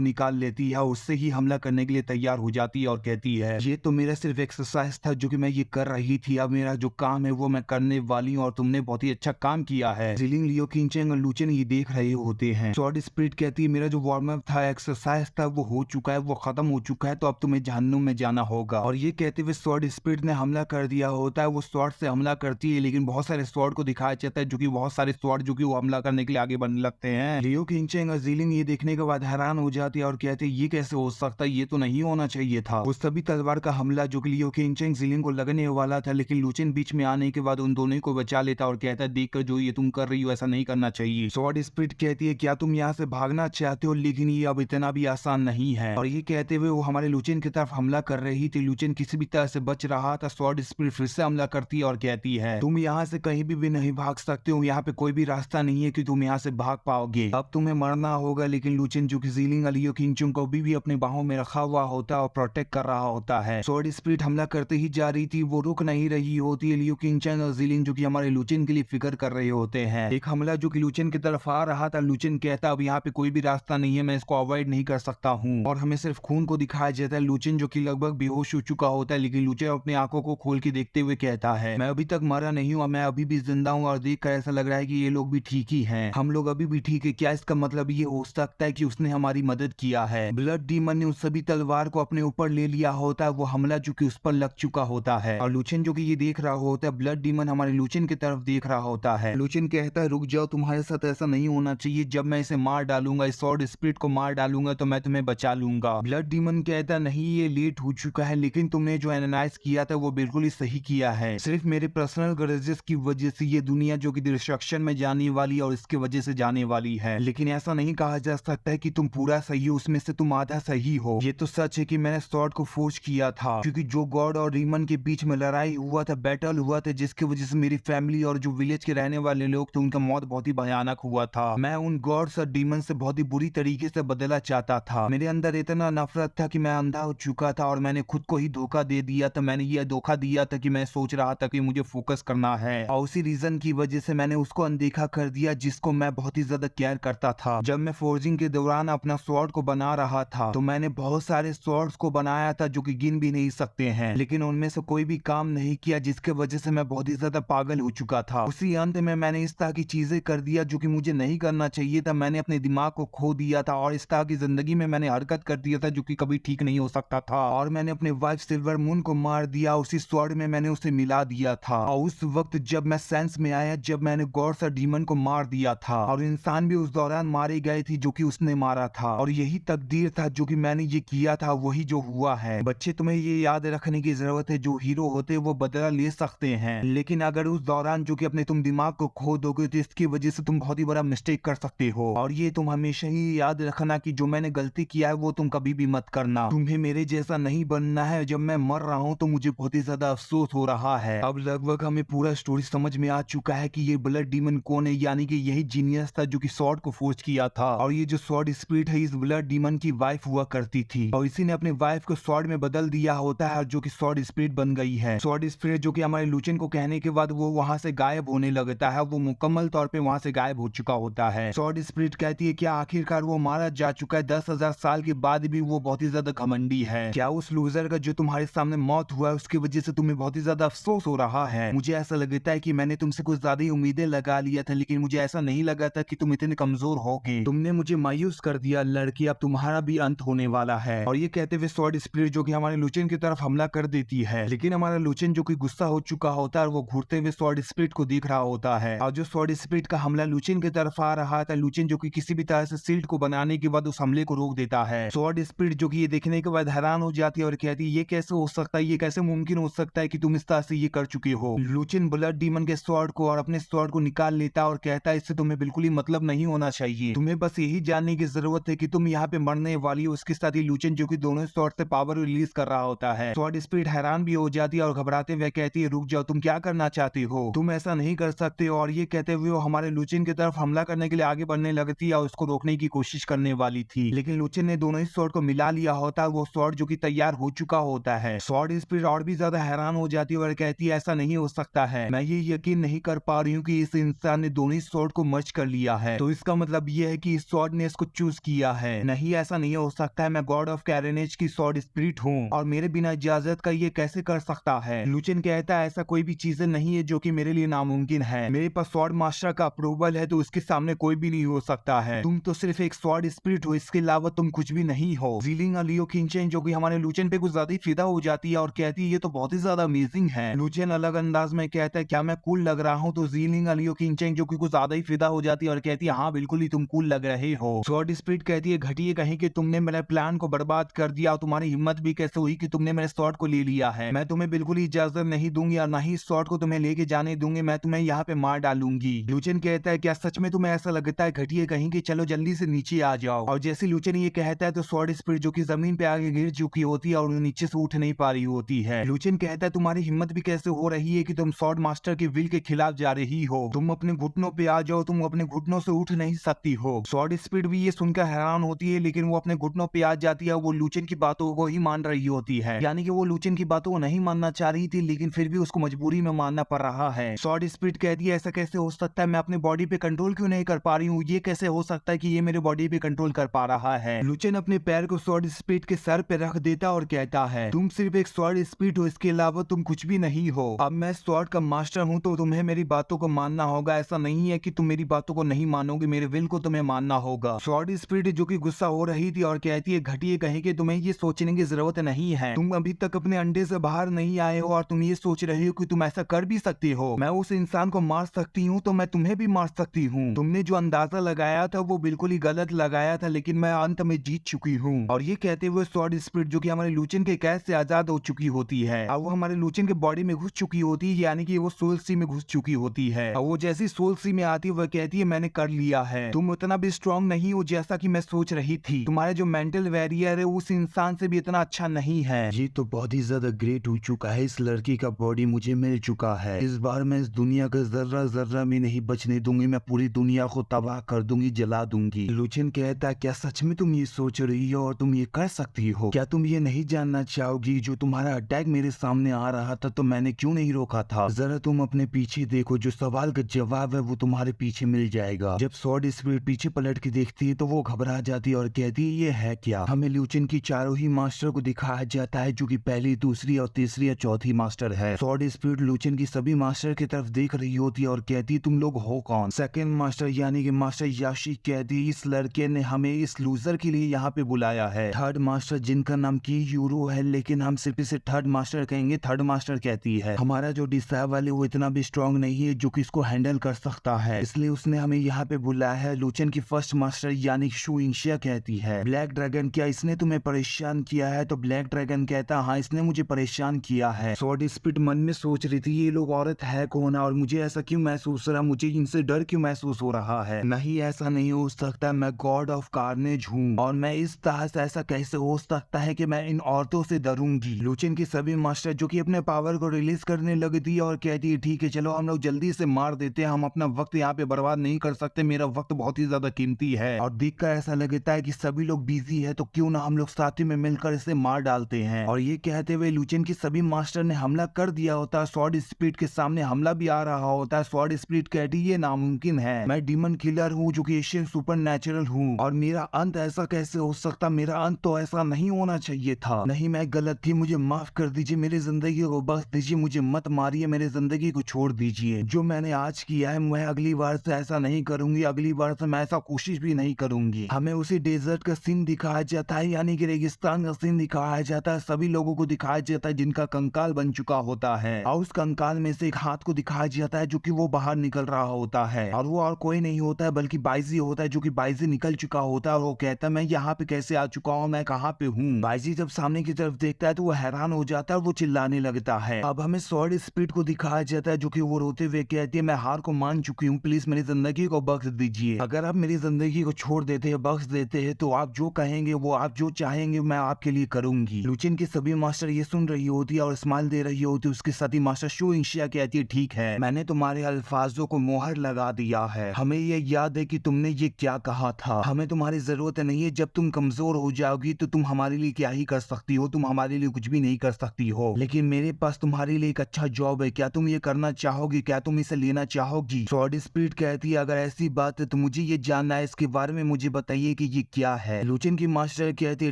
निकाल लेती है, उससे ही हमला करने के लिए तैयार हो जाती है और कहती है ये तो मेरा सिर्फ एक्सरसाइज था जो कि मैं ये कर रही थी, अब मेरा जो काम है वो मैं करने वाली हूँ और तुमने बहुत ही अच्छा काम किया है। जीलिंग, लियो किंगचैंग और लुचेन ये देख रहे होते हैं। स्वॉर्ड स्पिरिट कहती है मेरा जो वार्म अप था, एक्सरसाइज था, वो हो चुका है, वो खत्म हो चुका है, तो अब तुम्हें जहन्नुम में जाना होगा। और ये कहते हुए स्वॉर्ड स्पिरिट ने हमला कर दिया होता है। वो स्वॉर्ड से हमला करती है, लेकिन बहुत सारे स्वॉर्ड को दिखाया जाता है जो कि बहुत सारे स्वॉर्ड जो कि वो हमला करने के लिए आगे बढ़ने लगते हैं। लियो किंगचैंग और जीलिंग ये देखने के बाद हैरान हो जाती है और कहते हैं ये कैसे हो सकता है, ये तो नहीं होना चाहिए था। उस सभी तलवार का हमला जो कि लियो किंगचैंग जीलिंग को लगने वाला था, लेकिन लुचेन बीच में आने के बाद उन दोनों को बचा लेता और कहता है देखकर जो ये तुम कर रही हो ऐसा नहीं करना चाहिए। स्वॉर्ड स्पिरिट कहती है क्या तुम यहाँ से भागना चाहते हो, लेकिन ये अब इतना भी आसान नहीं है। और ये कहते हुए वो हमारे लुचेन की तरफ हमला कर रही थी। लुचेन किसी भी तरह से बच रहा था। स्वॉर्ड स्पिरिट फिर से हमला करती है और कहती है तुम यहाँ से कहीं भी नहीं भाग सकते हो, यहाँ पे कोई भी रास्ता नहीं है कि तुम यहाँ से भाग पाओगे, अब तुम्हें मरना होगा। लेकिन लुचेन जो कि जीलिंग और लियो किंगचैंग को भी अपने बाहों में रखा हुआ होता है और प्रोटेक्ट कर रहा होता है। स्वॉर्ड स्पिरिट हमला करते ही जा रही थी, वो रुक नहीं रही होती है। लियो किंगचैंग और जीलिंग जो कि हमारे लुचेन के लिए फिक्र कर रहे होते हैं। एक हमला जो कि लुचेन की तरफ आ रहा था, लुचेन कहता अब यहाँ पे कोई भी रास्ता नहीं है, मैं इसको अवॉइड नहीं कर सकता हूँ, और हमें सिर्फ खून को दिखाया जाता है। लुचेन जो कि लगभग बेहोश हो चुका होता है, लेकिन लुचेन अपनी आंखों को खोल के देखते हुए कहता है मैं अभी तक मरा नहीं हूँ, मैं अभी भी जिंदा हूँ और देख कर ऐसा लग रहा है कि ये लोग भी ठीक ही हैं, हम लोग अभी भी ठीक है। क्या इसका मतलब ये हो सकता है कि उसने हमारी मदद किया है? ब्लड डीमन ने उस सभी तलवार को अपने ऊपर ले लिया होता है, वो हमला जो कि उस पर लग चुका होता है, और लुचेन जो कि ये देख रहा होता है, ब्लड डीमन हमारे लुचेन की तरफ देख रहा होता है। लुचेन कहता है रुक जाओ, तुम्हारे साथ ऐसा नहीं होना चाहिए, जब मैं इसे मार डालूंगा, इस स्वॉर्ड स्पिरिट को मार डालूंगा तो मैं तुम्हें बचा लूंगा। ब्लड डीमन कहता नहीं ये लेट हो चुका है, लेकिन तुमने जो एनालाइज किया था वो बिल्कुल ही सही किया है, सिर्फ मेरे पर्सनल ग्रजेस की वजह से ये दुनिया जो कि डिस्ट्रक्शन में जाने वाली और इसके वजह से जाने वाली है, लेकिन ऐसा नहीं कहा जा सकता है कि तुम पूरा सही हो, उसमें से तुम आधा सही हो। ये तो सच है कि मैंने स्वॉर्ड को फोर्स किया था, क्योंकि जो गॉड और डीमन के बीच में लड़ाई हुआ था, बैटल हुआ था, जिसकी वजह से मेरी फैमिली और जो विलेज के रहने वाले लोग थे उनका मौत बहुत ही भयानक हुआ था। मैं उन गॉड्स और डीमन से बहुत ही बुरी तरीके से बदला चाहता था। मेरे अंदर इतना नफरत था कि मैं अंधा हो चुका था और मैंने खुद को ही धोखा दे दिया था। मैंने ये धोखा दिया था कि मैं सोच रहा था कि मुझे फोकस करना है, और उसी रीजन की वजह से मैंने उसको अनदेखा कर दिया जिसको मैं बहुत ही ज्यादा केयर करता था। जब मैं फोर्जिंग के दौरान अपना स्वॉर्ड को बना रहा था तो मैंने बहुत सारे स्वॉर्ड्स को बनाया था जो कि गिन भी नहीं सकते हैं, लेकिन उनमें से कोई भी काम नहीं किया, जिसके वजह से मैं बहुत ही ज्यादा पागल हो चुका था। उसी अंत में मैंने इस तरह की चीजें कर दिया जो कि मुझे नहीं करना चाहिए था। मैंने अपने दिमाग को खो दिया था और इस तरह की जिंदगी में मैंने हरकत कर दिया था जो कि कभी ठीक नहीं हो सकता था, और मैंने अपने वाइफ सिल्वर मून को मार दिया। उसी स्वॉर्ड में मैंने उसे मिला दिया था, और उस वक्त जब मैं सेंस में आया, जब मैंने गॉड्स और डीमन को मार दिया था, और इंसान भी उस दौरान मारे गए थे जो कि उसने मारा था, और यही तकदीर था जो कि मैंने ये किया था, वही जो हुआ है। बच्चे तुम्हें ये याद रखने की जरूरत है, जो हीरो होते हैं वो बदला ले सकते हैं, लेकिन अगर उस दौरान जो कि अपने तुम दिमाग को खो दोगे तो इसकी वजह से तुम बहुत ही बड़ा मिस्टेक कर सकते हो। और ये तुम हमेशा ही याद रखना कि जो मैंने गलती किया है वो तुम कभी भी मत करना। तुम्हें मेरे जैसा नहीं बनना है। जब मैं मर रहा हूँ तो मुझे बहुत ही ज्यादा अफसोस हो रहा है। अब लगभग हमें पूरा स्टोरी समझ में आ चुका है कि ये ब्लड डीमन कौन है, यानी कि यही जीनियस था जो कि स्वॉर्ड को फोर्ज किया था, और ये जो स्वॉर्ड स्पिरिट है इस ब्लड डीमन की वाइफ हुआ करती थी, और इसी ने अपने वाइफ को स्वॉर्ड में बदल दिया होता है, जो कि स्वॉर्ड स्पिरिट बन गई है। स्वॉर्ड स्पिरिट जो कि हमारे लुचेन को कहने के बाद वो वहां से गायब होने लगता है, वो मुकम्मल तौर पे वहां से गायब हो चुका होता है। स्वॉर्ड स्पिरिट कहती है क्या आखिरकार वो मारा जा चुका है? 10,000 साल के बाद भी वो बहुत ही ज्यादा घमंडी है। क्या उस लूजर का जो तुम्हारे सामने मौत हुआ है उसकी वजह से तुम्हें बहुत ही ज्यादा अफसोस हो रहा है? मुझे ऐसा लगता है कि मैंने तुमसे कुछ ज्यादा ही उम्मीदें लगा लिया था, लेकिन मुझे ऐसा नहीं लगा था कि तुम इतने कमजोर होगे। तुमने मुझे मायूस कर दिया लड़की, अब तुम्हारा भी अंत होने वाला है। और ये कहते हुए स्वॉर्ड स्पिरिट जो कि हमारे लुचेन की तरफ हमला कर देती है, लेकिन हमारा लुचेन जो कि गुस्सा हो चुका होता है वो घूरते हुए स्वॉर्ड स्पिरिट को देख रहा होता है, और जो स्वॉर्ड स्पिरिट का हमला लुचेन की तरफ आ रहा था, लुचेन जो कि किसी भी तरह से शील्ड को बनाने के बाद उस हमले को रोक देता है। स्वॉर्ड स्पिरिट जो कि ये देखने के बाद हैरान हो जाती है और कहती है ये कैसे हो सकता है, ये कैसे मुमकिन हो सकता है कि तुम इस तरह से ये कर चुके हो। लुचेन ब्लड डीमन के स्वॉर्ड को और अपने स्वॉर्ड को निकाल लेता है और कहता है इससे तुम्हें बिल्कुल ही मतलब नहीं होना चाहिए, तुम्हें बस यही जानने की जरूरत है कि तुम यहाँ पे मरने वाली हो। उसके साथ ही लुचेन जो कि दोनों स्वॉर्ड से पावर रिलीज कर रहा होता है। स्वॉर्ड स्पिरिट हैरान भी हो जाती है और घबराते हुए कहती है रुक जाओ, तुम क्या करना चाहती हो, तुम ऐसा नहीं कर सकते हो। और ये कहते हुए वो हमारे लुचेन की तरफ हमला करने के लिए आगे बढ़ने लगती है और उसको रोकने की कोशिश करने वाली थी, लेकिन लुचेन ने दोनों ही स्वॉर्ड को मिला लिया होता है, वो स्वॉर्ड जो कि तैयार हो चुका होता है। स्वॉर्ड स्पिरिट और भी ज्यादा हैरान हो जाती है और कहती कहती है ऐसा नहीं हो सकता है, मैं ये यकीन नहीं कर पा रही हूँ कि इस इंसान ने दोनों स्वॉर्ड को मर्ज कर लिया है, तो इसका मतलब ये है कि इस स्वॉर्ड ने इसको चूज किया है। नहीं, ऐसा नहीं हो सकता है, मैं गॉड ऑफ कैरेनेज की स्वॉर्ड स्पिरिट हूँ और मेरे बिना इजाजत का ये कैसे कर सकता है। लुचेन कहता है ऐसा कोई भी चीजें नहीं है जो कि मेरे लिए नामुमकिन है, मेरे पास स्वॉर्ड मास्टर का अप्रूवल है तो उसके सामने कोई भी नहीं हो सकता है। तुम तो सिर्फ एक स्वॉर्ड स्पिरिट हो, इसके अलावा तुम कुछ भी नहीं हो। जीलिंग लियो किंगचेन जो कि हमारे लुचेन पे कुछ ज्यादा ही फिदा हो जाती है और कहती है ये तो बहुत ही ज्यादा अमेजिंग है। लुचेन अलग अंदाज में कहता है क्या मैं कूल लग रहा हूँ, तो जीलिंग लियो किंगचेन जो कि कुछ ज्यादा ही फिदा हो जाती है और कहती है हाँ बिल्कुल ही तुम कूल लग रहे हो। स्वॉर्ड स्पिरिट कहती है घटिया कहीं कि तुमने मेरे प्लान को बर्बाद कर दिया और तुम्हारी हिम्मत भी कैसे हुई कि तुमने मेरे स्वॉर्ड को ले लिया है। मैं तुम्हें बिल्कुल ही इजाजत नहीं दूंगी और ना ही स्वॉर्ड को तुम्हें लेके जाने दूंगी, मैं तुम्हें यहाँ पे मार डालूंगी। लुचेन कहता है क्या सच में तुम्हें ऐसा लगता है घटिया कहीं कि चलो जल्दी से नीचे आ जाओ। और जैसे लुचेन ये कहता है तो स्वॉर्ड स्पिरिट जो कि जमीन पे आगे गिर चुकी होती है और नीचे से उठ नहीं पा रही होती है। लुचेन कहता है तुम्हारी हिम्मत भी कैसे हो रही है कि तुम स्वॉर्ड मास्टर की विल के खिलाफ जा रही हो, तुम अपने घुटनों पे आ जाओ, तुम अपने घुटनों से उठ नहीं सकती हो। स्वॉर्ड स्पिरिट भी ये सुनकर हैरान होती है लेकिन वो अपने घुटनों पे आ जाती है, वो लुचेन की बातों को ही मान रही होती है, यानी कि वो लुचेन की बातों को नहीं मानना चाह रही थी लेकिन फिर भी उसको मजबूरी में मानना पड़ रहा है। स्वॉर्ड स्पिरिट कहती है ऐसा कैसे हो सकता है, मैं अपनी बॉडी पे कंट्रोल क्यों नहीं कर पा रही हूँ, ये कैसे हो सकता है कि ये मेरे बॉडी पे कंट्रोल कर पा रहा है। लुचेन अपने पैर को स्वॉर्ड स्पिरिट के सर पे रख देता और कहता है तुम सिर्फ एक स्वॉर्ड स्पिरिट हो, इसके अलावा तुम कुछ भी नहीं हो। अब मैं स्वॉर्ड का मास्टर हूँ तो तुम्हें मेरी बातों को मानना होगा, ऐसा नहीं है कि तुम मेरी बातों को नहीं मानोगे, मेरे विल को तुम्हें मानना होगा। स्वॉर्ड स्पिरिट जो कि गुस्सा हो रही थी और कहती है घटिया कहीं कि तुम्हें ये सोचने की जरूरत नहीं है, तुम अभी तक अपने अंडे से बाहर नहीं आए हो और तुम ये सोच रहे हो कि तुम ऐसा कर भी सकती हो, मैं उस इंसान को मार सकती हूँ तो मैं तुम्हें भी मार सकती हूँ। तुमने जो अंदाजा लगाया था वो बिल्कुल ही गलत लगाया था, लेकिन मैं अंत में जीत चुकी हूँ। और ये कहते हुए स्वॉर्ड स्पिरिट जो कि हमारे लुचेन के कैद से आजाद हो चुकी होती है, अब वो हमारे लुचेन के बॉडी में घुस चुकी होती है, यानी कि वो सोल सी में घुस चुकी होती है। और वो जैसी सोल सी में आती है वह कहती है मैंने कर लिया है, तुम उतना भी स्ट्रॉन्ग नहीं हो जैसा कि मैं सोच रही थी, तुम्हारे जो मेंटल वेरियर है उस इंसान से भी इतना अच्छा नहीं है। ये तो बहुत ही ज्यादा ग्रेट हो चुका है, इस लड़की का बॉडी मुझे मिल चुका है, इस बार मैं इस दुनिया का जर्रा जर्रा में नहीं बचने दूंगी, मैं पूरी दुनिया को तबाह कर दूंगी, जला दूंगी। लुचेन कहता है क्या सच में तुम ये सोच रही हो और तुम ये कर सकती हो, क्या तुम ये नहीं जानना चाहोगी जो तुम्हारा अटैक मेरे सामने आ रहा था तो मैंने क्यों नहीं रोका था, जरा तुम अपने पीछे देखो, जो सवाल का जवाब है वो तुम्हारे पीछे मिल जाएगा। जब स्वॉर्ड स्पिरिट पीछे पलट के देखती है तो वो घबरा जाती है और कहती है ये है क्या। हमें लुचेन की चारों ही मास्टर को दिखाया जाता है जो कि पहली, दूसरी और तीसरी या चौथी मास्टर है। स्वॉर्ड स्पिरिट लुचेन की सभी मास्टर की तरफ देख रही होती है और कहती है तुम लोग हो कौन। सेकंड मास्टर यानी कि मास्टर याशी कहती है इस लड़के ने हमें इस लूजर के लिए यहाँ पे बुलाया है। थर्ड मास्टर जिनका नाम की यूरो है लेकिन हम सिर्फ इसे थर्ड मास्टर कहेंगे, थर्ड मास्टर कहती है हमारा जो डिसाइबल है वो इतना भी स्ट्रॉन्ग नहीं है जो कि इसको हैंडल कर सकता है, इसलिए उसने हमें यहाँ पे बुलाया है। लुचेन की फर्स्ट मास्टर यानी शू इंशिया कहती है ब्लैक ड्रैगन क्या इसने तुम्हें परेशान किया है, तो ब्लैक ड्रैगन कहता हाँ इसने मुझे परेशान किया है। स्वॉर्ड स्पिरिट मन में सोच रही थी ये लोग औरत है कौन और मुझे ऐसा क्यों महसूस हो रहा, मुझे इनसे डर क्यों महसूस हो रहा है। नहीं ऐसा नहीं हो सकता, मैं गॉड ऑफ कार्नेज हूँ और मैं इस तरह से ऐसा कैसे हो सकता है कि मैं इन औरतों से डरूंगी। लुचेन की सभी मास्टर जो कि अपने पावर को रिलीज करने लगती है और कहती है ठीक है चलो हम लोग जल्दी से मार देते हैं, हम अपना वक्त यहाँ पे बर्बाद नहीं कर सकते, मेरा वक्त बहुत ही ज्यादा कीमती है। और देखकर ऐसा लगता है कि सभी लोग बिजी है तो क्यों ना हम लोग साथ में मिलकर इसे मार डालते हैं। और ये कहते हुए लुचेन की सभी मास्टर ने हमला कर दिया होता है, स्वॉर्ड स्पिरिट के सामने हमला भी आ रहा होता है। स्वॉर्ड स्पिरिट कहती है ये नामुमकिन है, मैं डीमन किलर हूँ जो कि एशियन सुपर नेचुरल हूँ और मेरा अंत ऐसा कैसे हो सकता, मेरा अंत तो ऐसा नहीं होना चाहिए था। नहीं मैं गलत थी, मुझे माफ कर दीजिए, मेरी जिंदगी को बख्श दीजिए, मुझे मत मारिए, मेरी जिंदगी को छोड़ दीजिए। जो मैंने आज किया है मैं अगली बार से ऐसा नहीं करूंगी, अगली बार से मैं ऐसा कोशिश भी नहीं करूंगी। हमें उसी डेजर्ट का सीन दिखाया जाता है यानी कि रेगिस्तान का सीन दिखाया जाता है, सभी लोगों को दिखाया जाता है जिनका कंकाल बन चुका होता है और उस कंकाल में से एक हाथ को दिखाया जाता है जो कि वो बाहर निकल रहा होता है और वो और कोई नहीं होता है बल्कि बाइजी होता है जो कि बाइजी निकल चुका होता है और वो कहता है मैं यहाँ पे कैसे आ चुका हूँ, मैं कहाँ पे हूँ। बाइजी जब सामने की तरफ देखता है तो वो हैरान हो जाता है और वो चिल्लाने लगता है। अब हमें स्वॉर्ड स्पिरिट को दिखाया जाता है जो कि वो रोते हुए कहती है मैं हार को मान चुकी हूँ, प्लीज मेरी जिंदगी को बख्श दीजिए, अगर आप मेरी जिंदगी को छोड़ देते हैं, बख्श देते हैं तो आप जो कहेंगे वो आप जो चाहेंगे मैं आपके लिए करूंगी। लुचेन की सभी मास्टर ये सुन रही होती है और स्माइल दे रही होती है। उसके साथी मास्टर शू इंशिया कहती है ठीक है मैंने तुम्हारे अल्फाजों को मोहर लगा दिया है, हमें ये याद है कि तुमने ये क्या कहा था, हमें तुम्हारी जरूरत नहीं है, जब तुम कमजोर हो जाओगी तो तुम हमारे लिए क्या ही कर सकती हो, तुम हमारे लिए कुछ भी नहीं कर सकती हो, लेकिन मेरे पास तुम्हारे तुम्हारे लिए एक अच्छा जॉब है, क्या तुम ये करना चाहोगी, क्या तुम इसे लेना चाहोगी? स्वॉर्ड स्पीड कहती है अगर ऐसी बात है तो मुझे ये जानना है, इसके बारे में मुझे बताइए कि ये क्या है। लुचेन की मास्टर कहती है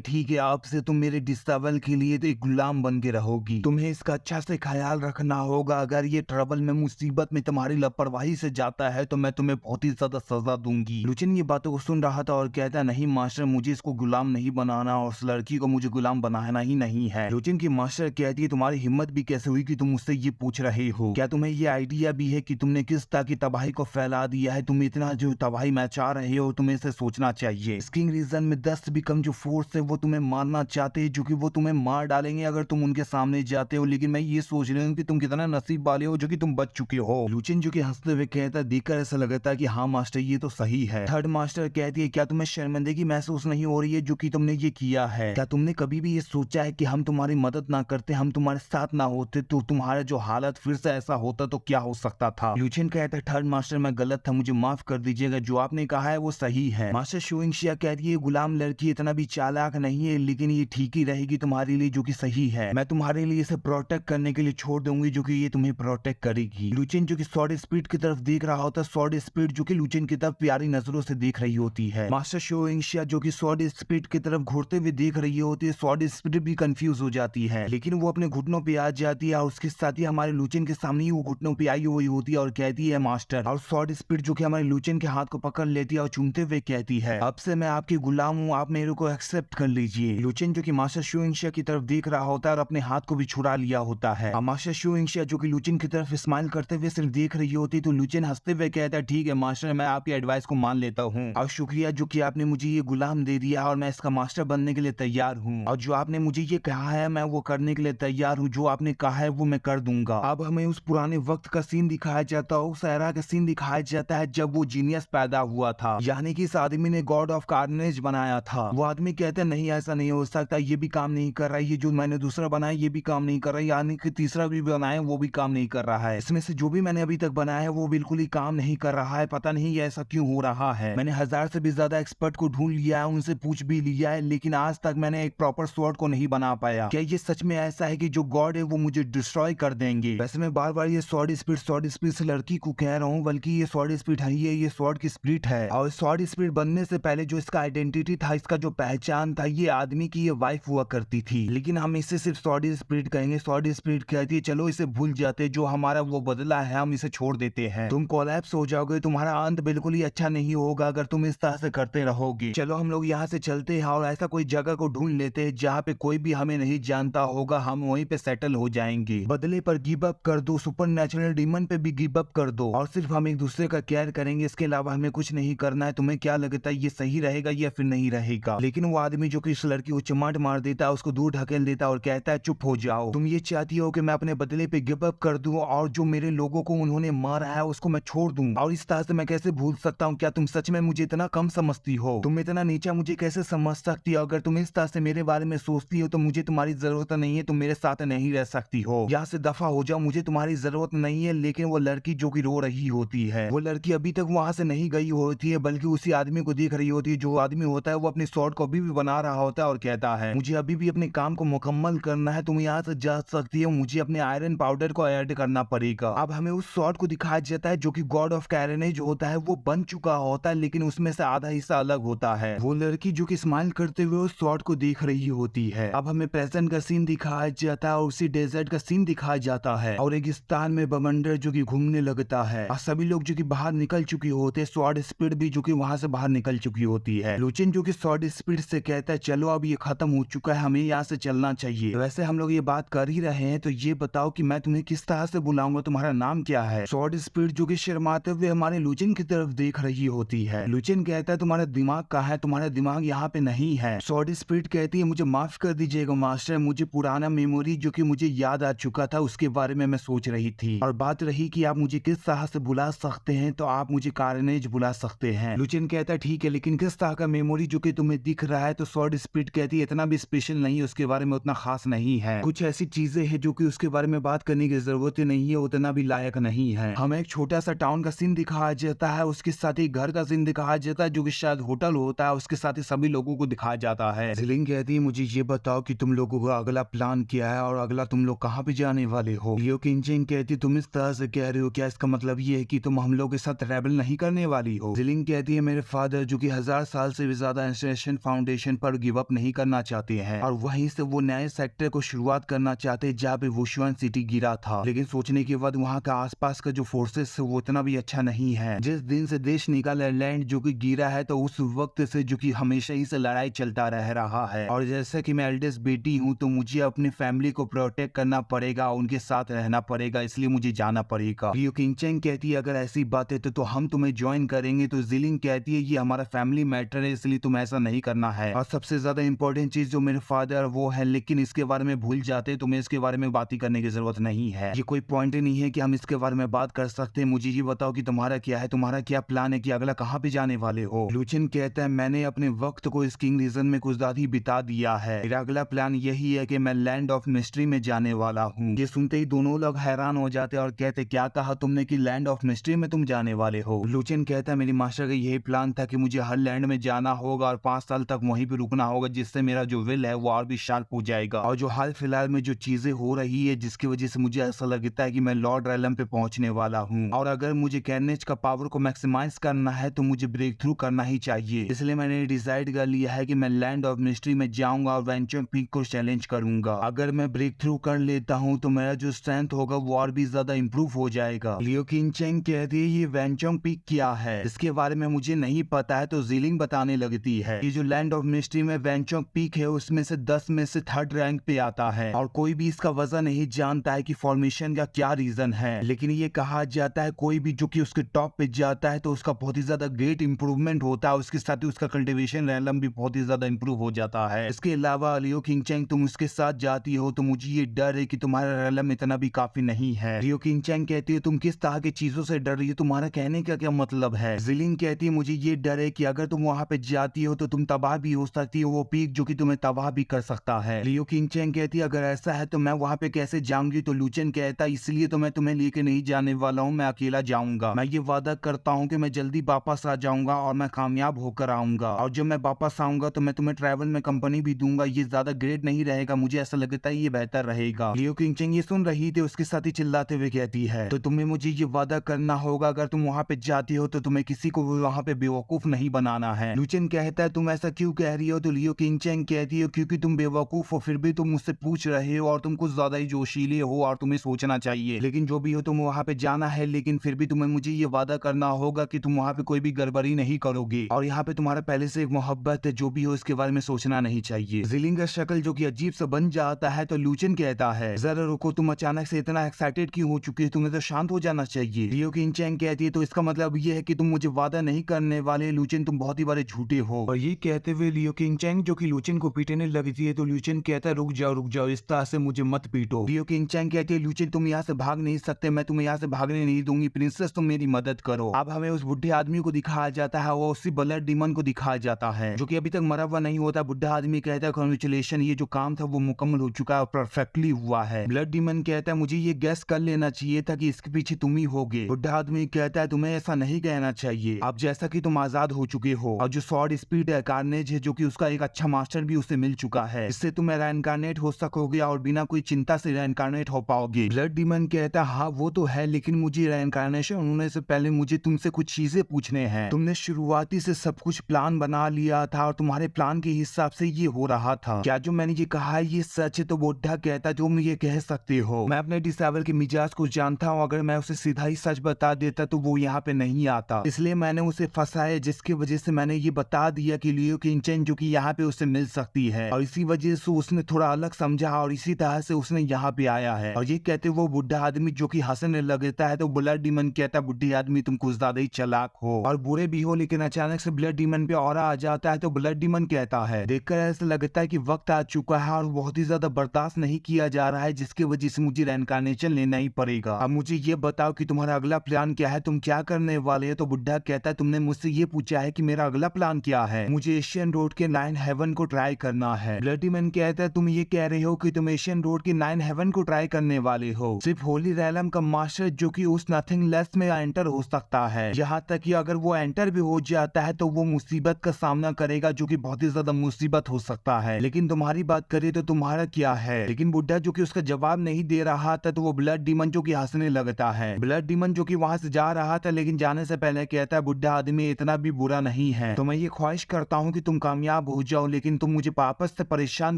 ठीक है, आपसे तुम मेरे डिस्टेबल के लिए तो एक गुलाम बन के रहोगी, तुम्हें इसका अच्छा से ख्याल रखना होगा। अगर ये ट्रबल में, मुसीबत में तुम्हारी लापरवाही से जाता है तो मैं तुम्हें बहुत ही ज्यादा सजा दूंगी। लुचेन ये बातों को सुन रहा था और कहता है नहीं मास्टर, मुझे इसको गुलाम नहीं बनाना और उस लड़की को मुझे गुलाम बनाना ही नहीं है। लुचेन की मास्टर कहती है तुम्हारी हिम्मत भी कैसे हुई कि तुम मुझसे ये पूछ रहे हो? क्या तुम्हें ये आइडिया भी है कि तुमने किस तरह की तबाही को फैला दिया है? तुम इतना जो तबाही मचा रहे हो, तुम्हें इसे सोचना चाहिए। किंग रीजन में 10 भी कम जो फोर्स है वो तुम्हें मारना चाहते हैं, जो कि वो तुम्हें मार डालेंगे अगर तुम उनके सामने जाते हो। लेकिन मैं ये सोच रही हूँ कि तुम कितना नसीब वाले हो जो कि तुम बच चुके हो। लुचेन जो कि हंसते हुए कहता है देखकर ऐसा लगता है कि हाँ मास्टर ये तो सही है। थर्ड मास्टर कहती है क्या तुम्हें शर्मिंदगी महसूस नहीं हो रही है जो कि तुमने ये किया है? क्या तुमने कभी भी ये सोचा है कि हम तुम्हारी मदद ना करते, हम तुम्हारे साथ ना होते तो तुम्हारा जो हालत फिर से ऐसा होता तो क्या हो सकता था? लुचेन कहता है थर्ड मास्टर मैं गलत था, मुझे माफ कर दीजिएगा, जो आपने कहा है वो सही है। मास्टर शोइंगशिया कहती है गुलाम लड़की इतना भी चालाक नहीं है, लेकिन ये ठीक ही रहेगी तुम्हारे लिए, जो कि सही है। मैं तुम्हारे लिए इसे प्रोटेक्ट करने के लिए छोड़ दूंगी, जो कि ये तुम्हें प्रोटेक्ट करेगी। लुचेन जो कि स्वॉर्ड स्पीड की तरफ देख रहा होता है, स्वॉर्ड स्पीड जो कि लुचेन की तरफ प्यारी नजरों से देख रही होती है। मास्टर शोइंगशिया जो कि स्वॉर्ड स्पीड की तरफ घूरते हुए देख रही होती है, स्वॉर्ड स्पीड भी कंफ्यूज हो जाती है, लेकिन वो अपने घुटनों पे आ जाती है और उसके साथ ही हमारे लुचेन के सामने ही वो घुटनों पे आई हुई होती है और कहती है मास्टर। और स्वॉर्ड स्पीड जो कि हमारे लुचेन के हाथ को पकड़ लेती है और चूमते हुए कहती है अब से मैं आपकी गुलाम हूँ, आप मेरे को एक्सेप्ट कर लीजिए। लुचेन जो कि मास्टर शोइंगशिया की तरफ देख रहा होता है और अपने हाथ को भी छुड़ा लिया होता है। मास्टर शोइंगशिया जो कि लुचेन की तरफ स्माइल करते हुए सिर्फ देख रही होती तो लुचेन हंसते हुए कहता है ठीक है मास्टर, मैं आपकी एडवाइस को मान लेता हूँ और शुक्रिया जो कि आपने मुझे ये गुलाम दे दिया और मैं इसका मास्टर बनने के लिए तैयार हूँ, और जो आपने मुझे ये कहा है मैं वो करने के लिए तैयार हूँ, जो आपने कहा है वो मैं कर दूंगा। अब हमें उस पुराने वक्त का सीन दिखाया जाता है, उस एरा का सीन दिखाया जाता है जब वो जीनियस पैदा हुआ था, यानी कि इस आदमी ने गॉड ऑफ कार्नेज बनाया था। वो आदमी कहते हैं नहीं ऐसा नहीं हो सकता, ये भी काम नहीं कर रहा है, ये जो मैंने दूसरा बनाया ये भी काम नहीं कर रहा है, यानी कि तीसरा भी बनाया वो भी काम नहीं कर रहा है, इसमें से जो भी मैंने अभी तक बनाया है वो बिल्कुल ही काम नहीं कर रहा है, पता नहीं ये ऐसा क्यों हो रहा है। मैंने 1000 से भी ज्यादा एक्सपर्ट को ढूंढ लिया है, उनसे पूछ भी लिया है, लेकिन आज तक मैंने एक प्रॉपर स्वॉर्ड को नहीं बना पाया। क्या ये सच में ऐसा है कि जो गॉड है वो मुझे डिस्ट्रॉय कर देंगे? वैसे मैं बार बार ये स्वॉर्ड स्पीड से लड़की को कह रहा हूँ, बल्कि ये स्वॉर्ड स्पीड है, ये स्वॉर्ड की स्पिरिट है, और स्वॉर्ड स्पीड बनने से पहले जो इसका आइडेंटिटी था, इसका जो पहचान था, ये आदमी की ये वाइफ हुआ करती थी, लेकिन हम इसे सिर्फ स्वॉर्ड स्पीड कहेंगे। स्वॉर्ड स्पीड कहती है चलो इसे भूल जाते, जो हमारा वो बदला है हम इसे छोड़ देते हैं, तुम कोलैप्स हो जाओगे, तुम्हारा अंत बिल्कुल ही अच्छा नहीं होगा अगर तुम इस तरह से करते रहोगे। चलो हम लोग यहाँ से चलते हैं और ऐसा कोई जगह को ढूंढ लेते हैं जहाँ पे कोई भी हमें नहीं जानता होगा, हम वहीं पे सेटल हो जाएंगे। बदले पर गिव अप कर दो, सुपर नेचुरल डीमन पे भी गिव अप कर दो और सिर्फ हम एक दूसरे का केयर करेंगे, इसके अलावा हमें कुछ नहीं करना है। तुम्हें क्या लगता है ये सही रहेगा या फिर नहीं रहेगा? लेकिन वो आदमी जो कि इस लड़की को चिमाट मार देता है, उसको दूर ढकेल देता है और कहता है चुप हो जाओ, तुम ये चाहती हो कि मैं अपने बदले पे गिव अप कर दूं और जो मेरे लोगों को उन्होंने मारा है उसको मैं छोड़ दूं, और इस तरह से मैं कैसे भूल सकता हूँ? क्या तुम सच में मुझे इतना कम समझती हो? तुम इतना नीचा मुझे कैसे समझ सकती हो? अगर तुम इस तरह से मेरे बारे में सोचती हो तो मुझे तुम्हारी जरूरत नहीं है, तुम मेरे साथ नहीं रह सकती हो, यहाँ से दफा हो जाओ, मुझे तुम्हारी जरूरत नहीं है। लेकिन वो लड़की जो कि रो रही होती है, वो लड़की अभी तक वहां से नहीं गई होती है, बल्कि उसी आदमी को देख रही होती है। जो आदमी होता है वो अपनी स्वॉर्ड को अभी भी बना रहा होता है और कहता है मुझे अभी भी अपने काम को मुकम्मल करना है, तुम यहाँ से जा सकती हो, मुझे अपने आयरन पाउडर को ऐड करना पड़ेगा। अब हमें उस स्वॉर्ड को दिखाया जाता है जो कि गॉड ऑफ कैरेनेज होता है, वो बन चुका होता है, लेकिन उसमें से आधा हिस्सा अलग होता है। वो लड़की जो कि स्माइल करते हुए उस स्वॉर्ड को देख रही होती है। अब हमें प्रेजेंट का सीन दिखाया जाता है और उसी डेजर्ट का सीन दिखाया जाता है और रेगिस्तान में बवंडर जो कि घूमने लगता है और सभी लोग जो कि बाहर निकल चुके होते हैं, स्वॉर्ड स्पीड भी जो कि वहां से बाहर निकल चुकी होती है। लुचेन जो कि स्वॉर्ड स्पीड से कहता है चलो अब ये खत्म हो चुका है, हमें यहाँ से चलना चाहिए। वैसे हम लोग ये बात कर ही रहे हैं तो ये बताओ कि मैं तुम्हें किस तरह से बुलाऊंगा, तुम्हारा नाम क्या है? स्वॉर्ड स्पीड जो कि शर्माते हुए हमारे लुचेन की तरफ देख रही होती है। लुचेन कहता है तुम्हारा दिमाग कहाँ है, तुम्हारा दिमाग यहाँ पे नहीं है। स्वॉर्ड स्पीड कहती है मुझे माफ कर दीजिएगा मास्टर, मुझे पुराना मेमोरी जो कि मुझे याद आ चुका था उसके बारे में मैं सोच रही थी, और बात रही कि आप मुझे किस तरह से बुला सकते हैं तो आप मुझे कार्नेज बुला सकते हैं। लुचेन कहता है ठीक है, लेकिन किस तरह का मेमोरी जो कि तुम्हें दिख रहा है? तो स्वॉर्ड स्पीड कहती है इतना भी स्पेशल नहीं है, उसके बारे में उतना खास नहीं है, कुछ ऐसी चीजें हैं जो कि उसके बारे में बात करने की जरूरत नहीं है, उतना भी लायक नहीं है। हमें एक छोटा सा टाउन का सीन दिखाया जाता है, उसके साथ ही घर का सीन दिखाया जाता है जो कि शायद होटल होता है, उसके साथ ही सभी लोगों को दिखाया जाता है। जिलिंग कहती है मुझे ये बताओ कि तुम लोगों का अगला प्लान क्या है और अगला तुम लोग कहाँ कहाँ पे जाने वाले हो? लियो किंगचेन कहती तुम इस तरह से कह रहे हो, क्या इसका मतलब ये है कि तुम हम लोग के साथ ट्रैवल नहीं करने वाली हो? जिलिंग कहती है मेरे फादर जो कि 1000 साल से भी ज्यादा इंस्टीट्यूशन फाउंडेशन पर गिव अप नहीं करना चाहते हैं और वहीं से वो नए सेक्टर को शुरुआत करना चाहते हैं जहाँ पे वुशुआन सिटी गिरा था। लेकिन सोचने के बाद वहाँ का आसपास का जो फोर्सेस है वो उतना भी अच्छा नहीं है। जिस दिन से देश निकाल लैंड जो कि गिरा है तो उस वक्त से जो कि हमेशा ही से लड़ाई चलता रह रहा है और जैसे कि मैं एल्डेस्ट बेटी हूँ तो मुझे अपनी फैमिली को प्रोटेक्ट करना पड़ेगा, उनके साथ रहना पड़ेगा, इसलिए मुझे जाना पड़ेगा। लियो किंगचेन कहती है अगर ऐसी बात है तो हम तुम्हें ज्वाइन करेंगे। तो जिलिंग कहती है ये हमारा फैमिली मैटर है इसलिए तुम्हें ऐसा नहीं करना है और सबसे ज्यादा इंपॉर्टेंट चीज जो मेरे फादर वो है, लेकिन इसके बारे में भूल जाते, तुम्हें इसके बारे में बात ही करने की जरूरत नहीं है। ये कोई पॉइंट ही नहीं है कि हम इसके बारे में बात कर सकते हैं। मुझे ये बताओ कि तुम्हारा क्या है, तुम्हारा क्या प्लान है, कि अगला कहाँ पे जाने वाले हो? लुचिन कहता है मैंने अपने वक्त को इस किंग रीजन में कुछ ज्यादा ही बिता दिया है, मेरा अगला प्लान यही है कि मैं लैंड ऑफ मिस्ट्री में जाने वाला हूँ। ये सुनते ही दोनों लोग हैरान हो जाते और कहते क्या कहा तुमने कि लैंड ऑफ मिस्ट्री में तुम जाने वाले हो? लुचिन कहता है मेरी मास्टर का यही प्लान था कि मुझे हर लैंड में जाना होगा और 5 साल तक वहीं पे रुकना होगा जिससे मेरा जो विल है वो और भी शार्प हो जाएगा। और जो हाल फिलहाल में जो चीजें हो रही है जिसकी वजह से मुझे ऐसा लगता है कि मैं लॉर्ड रेलम पे पहुंचने वाला हूँ और अगर मुझे कैर्नेज का पावर को मैक्सिमाइज करना है तो मुझे ब्रेक थ्रू करना ही चाहिए। इसलिए मैंने डिसाइड कर लिया है कि मैं लैंड ऑफ मिस्ट्री में जाऊंगा और वेंचर पीक को चैलेंज करूंगा। अगर मैं ब्रेक थ्रू कर लेता हूँ तो मेरा जो स्ट्रेंथ होगा वो और भी ज्यादा इंप्रूव हो जाएगा। लियो किंगचेन कहती है ये वेंचर पीक क्या है, इसके बारे में मुझे नहीं पता है। तो जिलिंग बताने लगती है ये जो लैंड ऑफ मिस्ट्री में वेंचर पीक है उसमें से 10 में से 3rd रैंक पे आता है और कोई भी इसका वजह नहीं जानता है कि फॉर्मेशन का क्या रीजन है। लेकिन ये कहा जाता है कोई भी जो कि उसके टॉप पे जाता है तो उसका बहुत ही ज्यादा ग्रेट इंप्रूवमेंट होता है, उसके साथ ही उसका कल्टीवेशन रैलम भी बहुत ही ज्यादा इंप्रूव हो जाता है। इसके अलावा लियो किंगचेन तुम उसके साथ जाती हो तो मुझे ये डर है कि तुम्हारा रैलम इतना भी काफी नहीं है। लियो किंगचेन कहती है तुम किस तरह की चीजों से डर रही हो, तुम्हारा कहने का क्या मतलब है? जिलिंग कहती है मुझे ये डर है कि अगर तुम वहां पे जाती हो तो तुम तबाह भी हो सकती हो, वो पीक जो कि तुम्हें तबाह भी कर सकता है। लियो किंगचेन कहती है अगर ऐसा है तो मैं वहां पे कैसे जाऊंगी? तो लुचिन कहता इसलिए तो मैं तुम्हें लेके नहीं जाने वाला हूँ, मैं अकेला जाऊंगा। मैं ये वादा करता हूँ कि मैं जल्दी वापस आ जाऊंगा और मैं कामयाब होकर आऊंगा और जब मैं वापस आऊंगा तो मैं तुम्हें ट्रैवल में कंपनी भी दूंगा। ये ज्यादा ग्रेट नहीं रहेगा, मुझे ऐसा लगता है ये बेहतर रहेगा। लियो किंगचेन ये सुन रही थी, उसके साथ ही चिल्लाते हुए कहती है तो तुम्हें मुझे ये वादा करना होगा अगर तुम वहां पे जाती हो तो तुम्हें किसी को वहां पे बेवकूफ नहीं बनाना है। लुचिन कहता है तुम ऐसा क्यों कह रही हो? तो लियो किंगचेन कहती है क्योंकि तुम बेवकूफ हो फिर भी तुम मुझसे पूछ रहे हो और तुम कुछ ज्यादा ही जोशीले हो और तुम्हें सोचना चाहिए। लेकिन जो भी हो तुम वहां पे जाना है, लेकिन फिर भी तुम्हें मुझे ये वादा करना होगा कि तुम वहां पे कोई भी गड़बड़ी नहीं करोगे और यहाँ पे तुम्हारा पहले से एक मोहब्बत है, जो भी हो इसके बारे में सोचना नहीं चाहिए। जिलिंग का शक्ल जो कि अजीब सा बन जाता है तो लुचिन कहता है जरा रुको, तुम अचानक से इतना एक्साइटेड क्यों हो चुकी है, तुम्हें तो शांत हो जाना चाहिए। लियो किंगचेन कहती है तो इसका मतलब ये है कि तुम मुझे वादा नहीं करने वाले? लुचिन तुम बहुत ही बड़े झूठे हो। और ये कहते हुए लियो किंगचेन जो कि लुचिन को पीटने लगती है तो लुचिन कहता है रुक जाओ, इस तरह से मुझे मत पीटो। लियो किंगचेन कहती है लुचिन तुम यहाँ से भाग नहीं सकते, मैं तुम्हें यहाँ से भागने नहीं दूंगी, प्रिंसेस तुम मेरी मदद करो। अब हमें उस बुढ़े आदमी को दिखाया जाता है, वो उसी ब्लड डीमन को दिखाया जाता है जो कि अभी तक मरा हुआ नहीं होता। बुढ़ा आदमी कहता है कांग्रेचुलेशन, ये जो काम था वो मुकम्मल हो चुका है और परफेक्टली हुआ है। ब्लड डीमन कहता है मुझे ये गैस कर लेना चाहिए था कि इसके पीछे तुम ही होगे। बुढ़ा आदमी कहता है तुम्हें ऐसा नहीं कहना चाहिए, अब जैसा कि तुम आजाद हो चुके हो और जो स्वॉर्ड स्पीड है कार्नेज है जो कि उसका एक अच्छा मास्टर भी उसे मिल चुका है, इससे तुम रेइनकार्नेट हो सकोगे और बिना कोई चिंता से रेइनकार्नेट हो पाओगे। ब्लड डीमन कहता है हाँ वो तो है, लेकिन मुझे रेइनकार्नेशन होने से पहले मुझे तुमसे कुछ चीजें पूछने हैं। तुमने शुरुआती से सब कुछ प्लान बना लिया था और तुम्हारे प्लान के हिसाब से ये हो रहा था, क्या जो मैंने ये कहा है ये सच है? तो बुढ़ा कहता है तुम ये कह सकते हो, मैं अपने डिसेबल के मिजाज को जानता हूँ, अगर मैं उसे सीधा ही सच बता देता तो वो यहाँ पे नहीं आता, इसलिए मैंने उसे फंसाया जिसकी वजह से मैंने ये बता दिया कि लियो किंगचेन जो कि यहाँ पे उसे मिल सकती है और इसी वजह से उसने थोड़ा अलग समझा और इसी तरह से उसने यहाँ पे आया है। और ये कहते वो बुढ़ा आदमी जो कि हंसने लगता है तो ब्लड डीमन कहता है बुढ़ी आदमी तुम कुछ ज्यादा ही चालाक हो और बुरे भी हो, लेकिन अचानक से ब्लड डीमन पे ऑरा आ जाता है तो ब्लड डीमन कहता है देखकर ऐसा लगता है कि वक्त आ चुका है और बहुत ही ज्यादा बर्दाश्त नहीं किया जा रहा है, जिसकी वजह से मुझे रेइनकार्नेशन लेना ही पड़ेगा। अब मुझे ये बताओ कि तुम्हारा अगला प्लान क्या है, तुम क्या करने वाले हो? तो बुढ़ा कहता है तुमने मुझसे ये पूछा है कि मेरा अगला प्लान क्या है, मुझे एशियन रोड के 9 हेवन को ट्राई करना है। ब्लड डीमन कहता है तुम ये कह रहे हो कि तुम एशियन रोड के 9 हेवन को ट्राई करने वाले हो? सिर्फ होली रैलम का मास्टर जो कि उस नथिंग लेस में एंटर हो सकता है, यहाँ तक कि अगर वो एंटर भी हो जाता है तो वो मुसीबत का सामना करेगा जो कि बहुत ही ज्यादा मुसीबत हो सकता है। लेकिन तुम्हारी बात करें तो तुम्हारा क्या है? लेकिन बुढ़ा जो कि उसका जवाब नहीं दे रहा था तो वो ब्लड डीमन जो कि हंसने लगता है। ब्लड डीमन जो कि वहां से जा रहा था लेकिन जाने से पहले कहता है बुढ़ा आदमी इतना भी बुरा नहीं है, तो मैं ये ख्वाहिश करता हूँ कि तुम कामयाब हो जाओ लेकिन तुम मुझे वापस से परेशान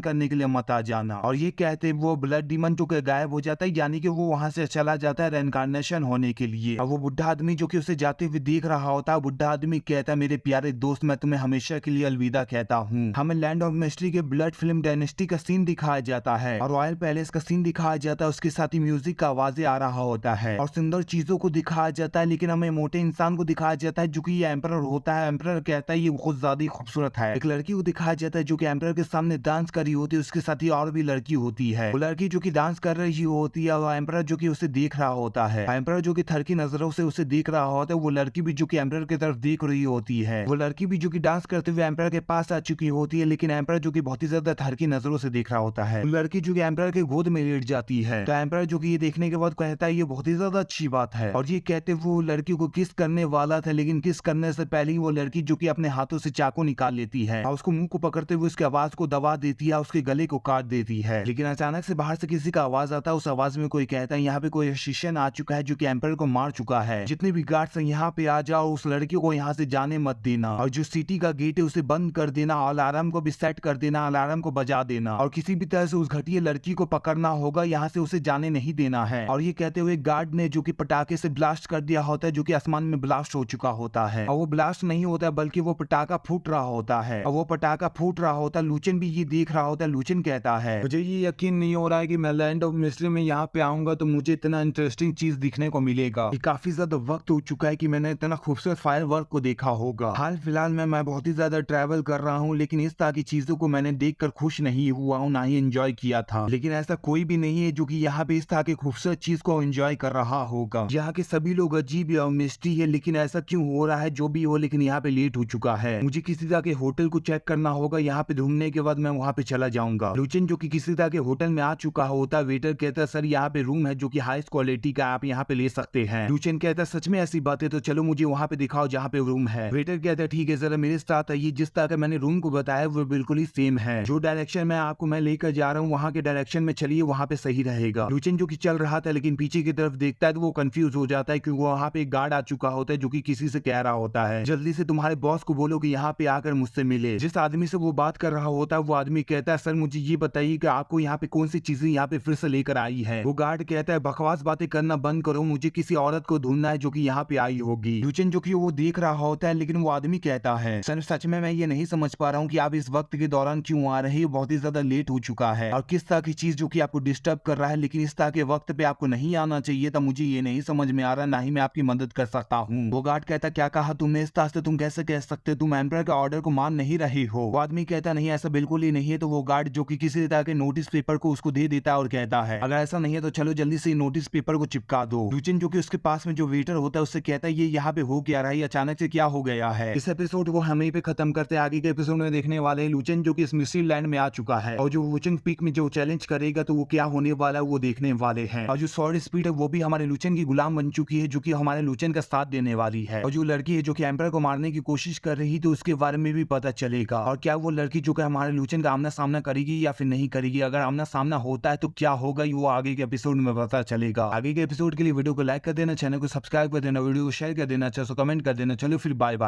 करने के लिए मत आ जाना। और ये कहते वो ब्लड डीमन जो कि गायब हो जाता है, यानी कि वो वहां से चला जाता है रेनकार्नेशन होने के लिए। और वो बुढ़ा आदमी जो कि उसे जाते हुए देख रहा होता है, बुढ़ा आदमी कहता है मेरे प्यारे दोस्त मैं तुम्हें हमेशा के लिए अलविदा कहता हूँ। हमें लैंड ऑफ मिस्ट्री के ब्लड फिल्म डायनेस्टी का सीन दिखाया जाता है और रॉयल पैलेस का सीन दिखाया जाता है, उसके साथ ही म्यूजिक का आवाजें आ रहा होता है और सुंदर चीजों को दिखाया जाता है, लेकिन हमें मोटे इंसान को दिखाया जाता है जो कि ये एम्परर होता है। एम्परर कहता है ये खुद ज्यादा खूबसूरत है। एक लड़की को दिखाया जाता है जो कि एम्परर के सामने डांस कर रही होती है, उसके साथ ही और भी लड़की होती है। वो लड़की जो कि डांस कर रही होती है और एम्परर जो कि उसे देख रहा होता है। एम्परर जो कि थर की नजरों से उसे देख रहा होता है। वो लड़की भी जो कि एम्परर की तरफ देख रही होती है। वो लड़की भी जो कि डांस करते हुए एम्परर के पास आ चुकी होती है, लेकिन एम्परर जो कि बहुत ही ज्यादा थर की नजरों से देख रहा होता है। लड़की जो कि एम्परर के गोद में लेट जाती है, तो एम्परर जो कि ये देखने के बाद कहता है ये बहुत ही ज्यादा अच्छी बात है। और ये कहते वो लड़की को किस करने वाला था, लेकिन किस करने से पहले ही वो लड़की जो कि अपने हाथों से चाकू निकाल लेती है और उसको मुंह को पकड़ते हुए उसकी आवाज को दबा देती है, उसके गले को काट देती है। लेकिन अचानक से बाहर से किसी का आवाज आता है। उस आवाज में कोई कहता है यहाँ पे कोई शिष्यन आ चुका है जो कि एम्परर को मार चुका है। जितने भी गार्ड्स हैं यहाँ पे आ जाओ, उस लड़की को यहाँ से जाने मत देना और जो सिटी का गेट है उसे बंद कर देना, अलार्म को भी सेट कर देना, अलार्म को बजा देना और किसी भी तरह से उस घटिया लड़की को पकड़ना होगा, यहाँ से उसे जाने नहीं देना है। और ये कहते हुए गार्ड ने जो कि पटाखे से ब्लास्ट कर दिया होता है, जो कि आसमान में ब्लास्ट हो चुका होता है और वो ब्लास्ट नहीं होता है बल्कि वो पटाखा फूट रहा होता है और वो पटाखा फूट रहा होता है। लूचन भी ये देख रहा होता है। लूचन कहता है मुझे ये यकीन नहीं हो रहा है कि मैं लैंड ऑफ मिस्ट्री में यहाँ पे आऊंगा तो मुझे इतना इंटरेस्टिंग चीज दिखने को मिलेगा। काफी ज्यादा वक्त हो चुका है कि मैंने इतना खूबसूरत फायर वर्क को देखा होगा। हाल फिलहाल में मैं बहुत ही ज्यादा ट्रैवल कर रहा हूँ, लेकिन इस तरह की चीजों को मैंने देखकर खुश नहीं हुआ हूँ, ना ही एंजॉय किया था। लेकिन ऐसा कोई भी नहीं है जो कि यहाँ पे इस तरह की खूबसूरत चीज को एंजॉय कर रहा होगा। यहाँ के सभी लोग अजीब या मिस्ट्री है, लेकिन ऐसा क्यों हो रहा है जो भी हो, लेकिन यहाँ पे लेट हो चुका है। मुझे किसी तरह के होटल को चेक करना होगा। यहाँ पे घूमने के बाद मैं वहाँ पे चला जाऊंगा। लूचन जो कि किसी तरह के होटल में आ चुका होता है। वेटर कहता है सर यहाँ पे रूम है जो कि हाईएस्ट क्वालिटी का, आप यहाँ पे ले सकते हैं। लूचन कहता है सच में ऐसी बात है तो चलो मुझे वहाँ पे दिखाओ जहाँ पे रूम है। वेटर कहता है ठीक है जरा मेरे साथ आइए। जिस तरह का मैंने रूम को बताया वो बिल्कुल ही सेम है। जो डायरेक्शन में आपको मैं लेकर जा रहा हूँ वहाँ के डायरेक्शन में चलिए, वहाँ पे सही रहेगा। लूचन जो कि चल रहा था लेकिन पीछे की तरफ देखता है तो वो कंफ्यूज हो जाता है क्योंकि वहाँ पे एक गार्ड आ चुका होता है जो कि किसी से कह रहा होता है जल्दी से तुम्हारे बॉस को बोलो कि यहाँ पे आकर मुझसे मिले। जिस आदमी से वो बात कर रहा होता है वो आदमी कहता है सर मुझे ये बताइए कि आपको यहाँ पे कौन सी चीजें यहाँ पे फिर से लेकर आई है। वो गार्ड कहता है बकवास बातें करना बंद करो, मुझे किसी औरत को ढूंढना है जो कि यहाँ पे आई होगी। लूचन जो कि वो देख रहा होता है लेकिन वो आदमी कहता है सर सच में मैं ये नहीं समझ पा रहा हूँ कि आप इस वक्त के दौरान क्यों आ रहे हैं, बहुत ही ज्यादा लेट हो चुका है और किस तरह की चीज जो कि आपको डिस्टर्ब कर रहा है, लेकिन इस तरह के वक्त पे आपको नहीं आना चाहिए था। मुझे ये नहीं समझ में आ रहा, ना ही मैं आपकी मदद कर सकता हूँ। वो गार्ड कहता क्या कहा तुमने, इस तरह से तुम कैसे कह सकते, तुम एम्परर के ऑर्डर को मान नहीं रहे हो। वो आदमी कहता नहीं ऐसा बिल्कुल ही नहीं है। तो वो गार्ड जो कि किसी तरह के नोटिस पेपर को उसको दे देता है और कहता है अगर ऐसा नहीं है तो चलो जल्दी से नोटिस पेपर को चिपका दो। लूचन जो कि उसके पास में जो वेटर होता है उससे कहता है ये यहाँ पे हो क्या रहा है, अचानक से क्या हो गया है। इस एपिसोड को हम यहीं पे खत्म करते हैं। आगे के एपिसोड में देखने वाले हैं लूचन जो कि इस मिस्ट्री लैंड में आ चुका है और जो लूचन पीक में जो चैलेंज करेगा तो वो क्या होने वाला है वो देखने वाले हैं। और जो सॉर्ड स्पीड है वो भी हमारे लूचन की गुलाम बन चुकी है जो कि हमारे लूचन का साथ देने वाली है। और जो लड़की है जो कि एम्परर को मारने की कोशिश कर रही तो उसके बारे में भी पता चलेगा। और क्या वो लड़की जो कि हमारे लूचन का आमना सामना करेगी या फिर नहीं करेगी, अगर आमना सामना होता है तो क्या होगा वो आगे के एपिसोड में पता चलेगा। आगे के एपिसोड के लिए वीडियो को लाइक कर देना, चैनल को सब्सक्राइब कर देना, वीडियो को शेयर कर देना, अच्छा कमेंट कर देना। चलो फिर बाय बाय।